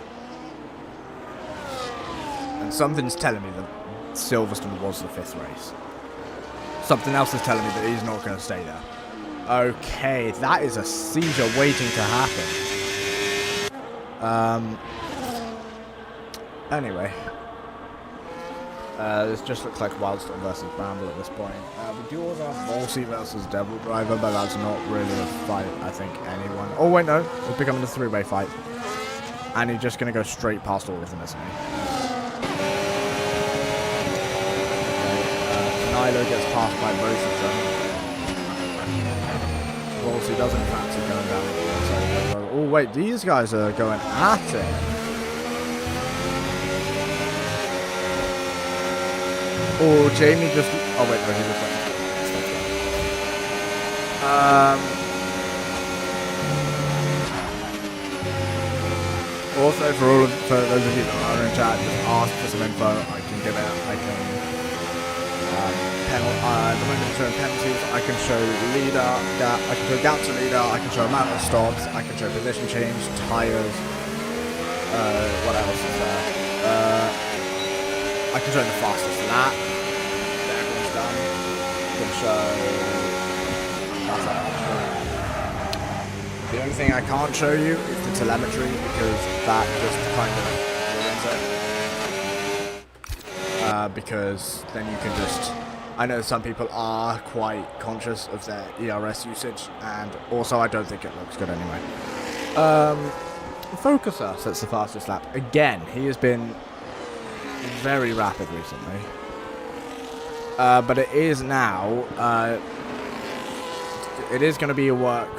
And something's telling me that Silverstone was the 5th race. Something else is telling me that he's not going to stay there. Okay, that is a seizure waiting to happen. Anyway. This just looks like Wildstorm versus Bramble at this point. We do also have Volsey versus Devil Driver, but that's not really a fight I think anyone... Oh wait, no. It's becoming a three-way fight. And he's just going to go straight past all of them, isn't he? Nilo gets passed by both of them. Volsey doesn't fancy going down the outside. Oh wait, these guys are going at it. Oh, Jamie just... Oh, wait, no, he just went. Also, for those of you that are in chat, just ask for some info. I can give it. I can... the moment I'm showing penalties, I can show leader, I can show gap to leader, I can show amount of stops, I can show position change, tyres, what else is there? I can show the fastest lap that everyone's done. I can show... The only thing I can't show you is the telemetry, because that just kind of ruins it. Because then you can just... I know some people are quite conscious of their ERS usage, and also I don't think it looks good anyway. Focuser sets the fastest lap. Again, he has been very rapid recently. But it is now, it is going to be a work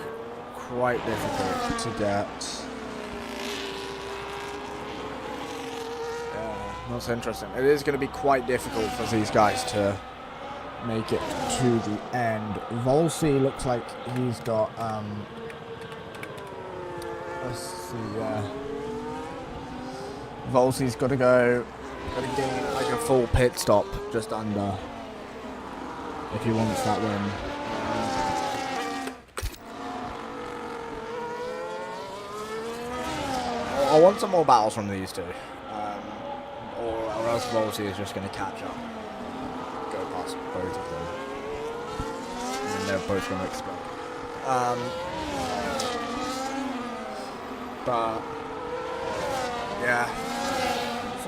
quite difficult to get. That's interesting. It is going to be quite difficult for these guys to make it to the end. Volsey looks like he's got, let's see, Volsey's got to gain like a full pit stop just under if he wants that win. I want some more battles from these two, or else Volsey is just going to catch up, go past both of them, and they're both going to explode. But yeah,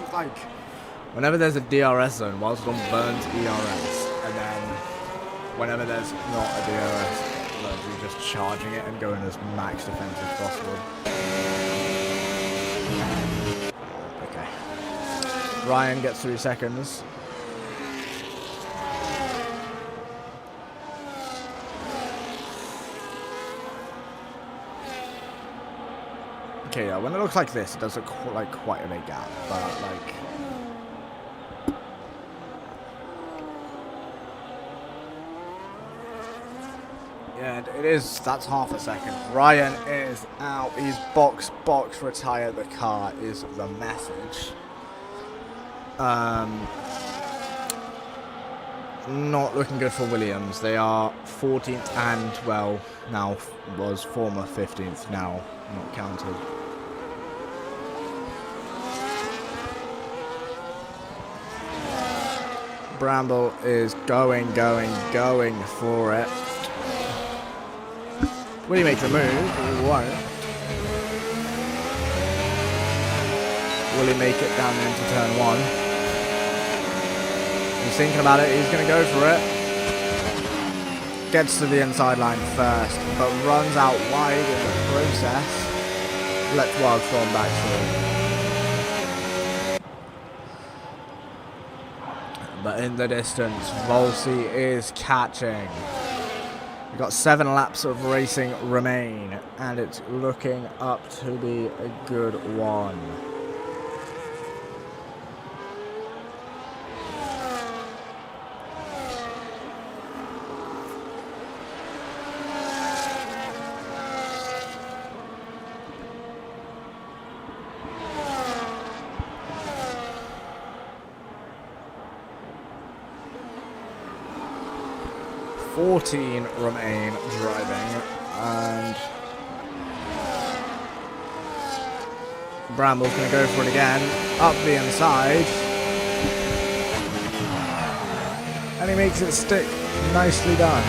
it's like whenever there's a DRS zone, Wildstorm burns ERS, and then whenever there's not a DRS zone, you're just charging it and going as max defense as possible. Okay. Ryan gets 3 seconds. Okay, yeah, when it looks like this, it does look like quite a big gap, but like... Yeah, it is, that's half a second. Ryan is out, he's box, retire the car is the message. Not looking good for Williams. They are 14th and, well, now was former 15th, now not counted. Bramble is going for it. Will he make the move? He won't. Will he make it down into turn 1? He's thinking about it. He's going to go for it. Gets to the inside line first, but runs out wide in the process. Lets Wildstorm back through. But in the distance, Volsey is catching. We've got 7 laps of racing remain, and it's looking up to be a good one. Remain driving, and Bramble's going to go for it again, up the inside, and he makes it stick. Nicely done.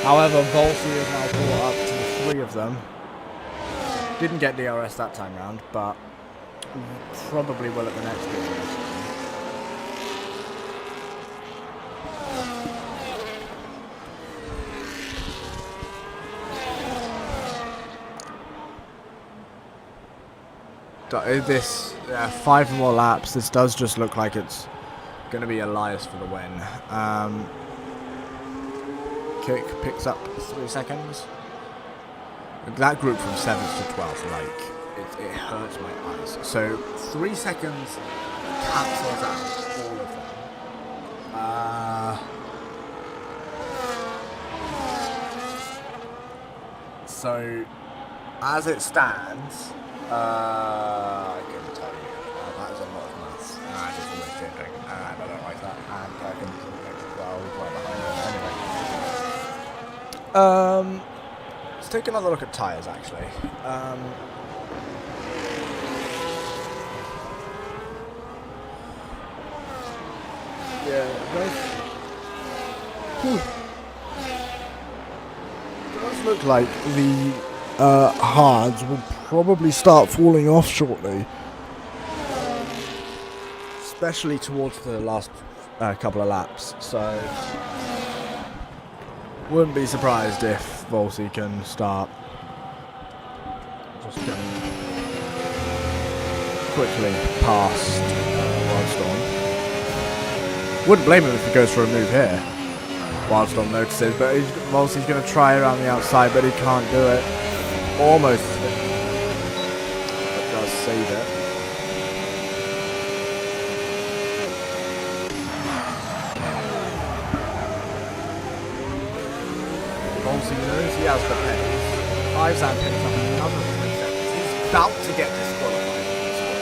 However, Volsey is now caught up to the 3 of them. Didn't get DRS that time round, but probably will at the next DRS. This 5 more laps. This does just look like it's going to be Elias for the win. Kick picks up 3 seconds. That group from 7th to 12th, like, it hurts my eyes. So 3 seconds cancels out all of them. So as it stands, I couldn't tell you. That is a lot of maths. I just always thinking, and I don't like that. And Perkins is well behind it. Anyway. Let's take another look at tyres, actually. It does look like the hards will probably start falling off shortly. Especially towards the last couple of laps. So, wouldn't be surprised if Volsey can start just going quickly past Wildstorm. Wouldn't blame him if he goes for a move here. Wildstorm notices, but Volsey's going to try around the outside, but he can't do it. Almost. But does save it. Volsey knows he has the pace. Ivan picks up another 3 seconds. He's about to get disqualified in this one.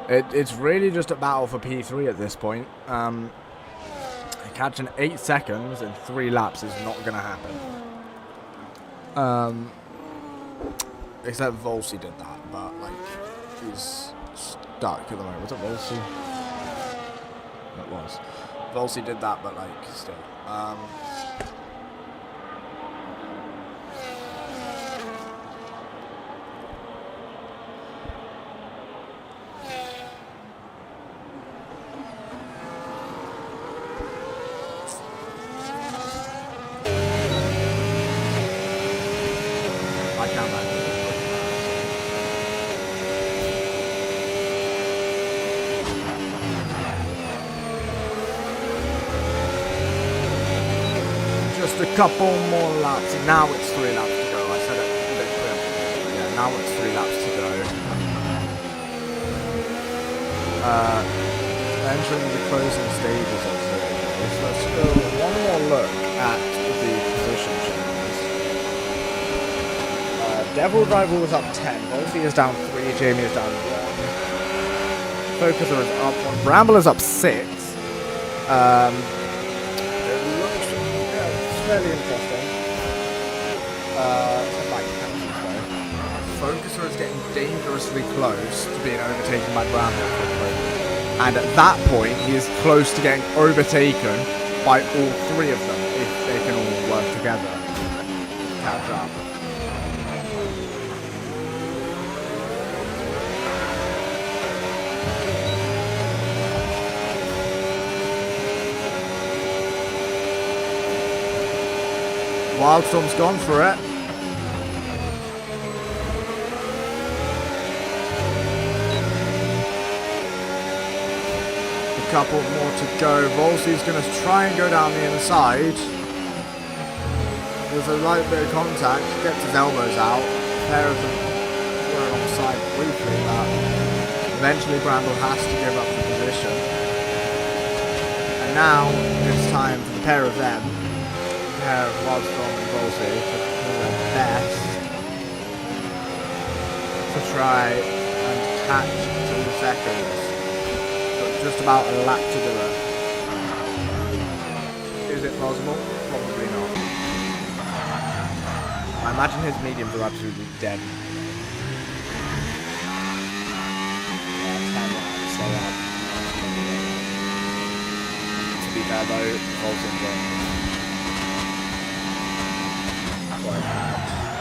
It's really just a battle for P3 at this point. Catching 8 seconds in 3 laps is not going to happen. Except Volsey did that, but like he's stuck at the moment. Was it Volsey? It was. Volsey did that, but like still. Just a couple more laps. Now it's 3 laps to go. I said it a bit quick. Yeah, now it's 3 laps to go. Entering the closing stages of the race. Let's go one more look at the position changes. Devil Driver was up 10. Volsey is down 3. Jamie is down 1. Focuser is up 1. Bramble is up 6. Fairly interesting. Focuser is getting dangerously close to being overtaken by Bramble. And at that point, he is close to getting overtaken by all 3 of them if they can all work together to catch up. Wildstorm's gone for it. A couple more to go. Volsey's going to try and go down the inside. There's a light bit of contact. Gets his elbows out. A pair of them were alongside briefly, but eventually Bramble has to give up the position. And now it's time for the pair of them. Wildstorm and Volsey to do their best to try and catch 2 seconds, but just about a lap to do it. Is it possible? Probably not. I imagine his mediums are absolutely dead. 10 laps, they are. fair though, Volson's on quite bad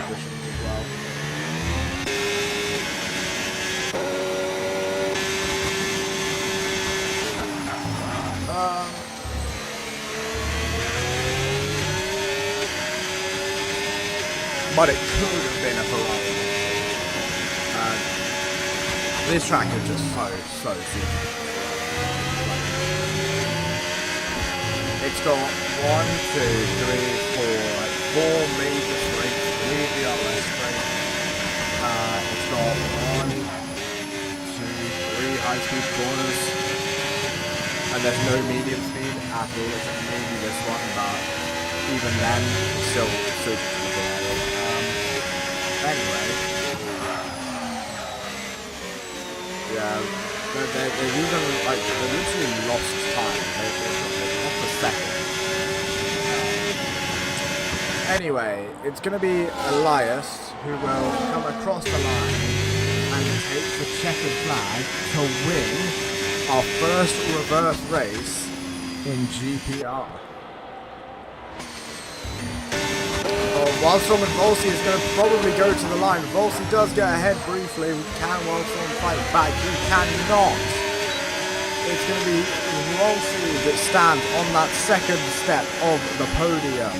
position as well. But it could have been a Ferrari. This track is just so super. It's got 1, 2, 3, 4, 4 major straights, 3 DRS straights. It's got 1, 2, 3 high-speed corners, and there's no medium speed at all. It's maybe this one, but even then, it's still super to the Ferrari. Anyway, yeah, they've even, like, they've literally lost time. They've lost a second. Anyway, it's going to be Elias who will come across the line and take the checkered flag to win our first reverse race in GPR. Wildstrom and Volsey is going to probably go to the line. Volsey does get ahead briefly. Can Wildstrom fight back? He cannot. It's going to be Volsey that stands on that second step of the podium.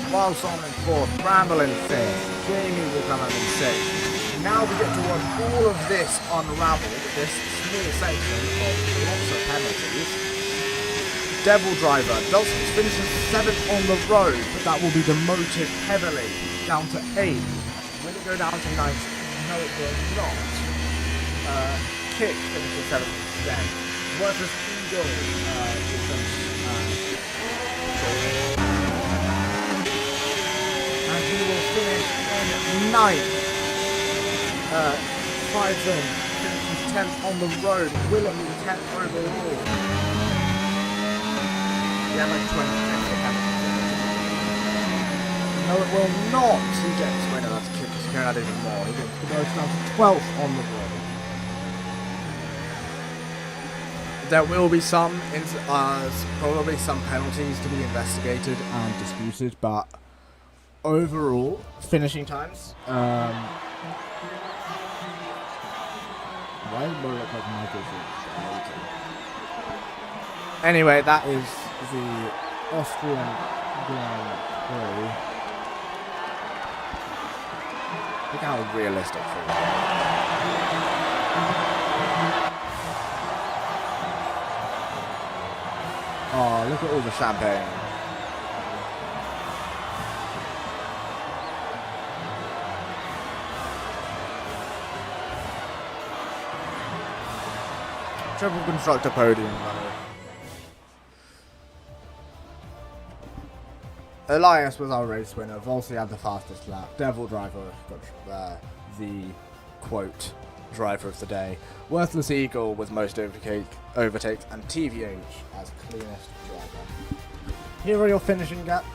Wildstrom in fourth, Bramble in fifth. Jamie will come up in sixth. Now we get to watch all of this unravel, this small section of lots of penalties. Devil Driver does finish 7th on the road, but that will be demoted heavily down to 8th. Will it go down to 9th? No, it will not. Kick finishes 7th then. Worthless Eagle and he will finish in 9th. Fighting finishes 10th on the road. Will it be 10th overall? Yeah, like 20. No, it will not. He gets wait, no, that's kick. He's carrying out even more. He gets promoted down to 12th on the road. There will be probably some penalties to be investigated and disputed, but overall finishing times. Why will it look like Michael's? Anyway, that is the Austrian Grand Prix. Look how realistic it is. Oh, look at all the champagne. Triple constructor podium, Elias was our race winner. Volsey had the fastest lap. Devil Driver got the quote driver of the day. Worthless Eagle was most overtakes, and TVH as cleanest driver. Here are your finishing gaps.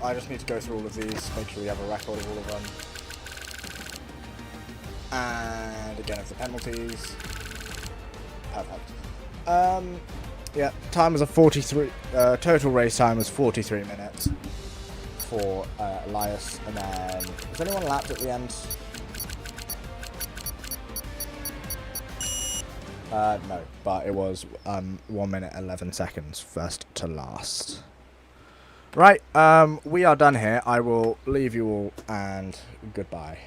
I just need to go through all of these, make sure we have a record of all of them. And again, it's the penalties. Perfect. Yeah, time was a 43. Total race time was 43 minutes for Elias, and then was anyone lapped at the end? No, but it was 1 minute 11 seconds first to last. Right, we are done here. I will leave you all, and goodbye.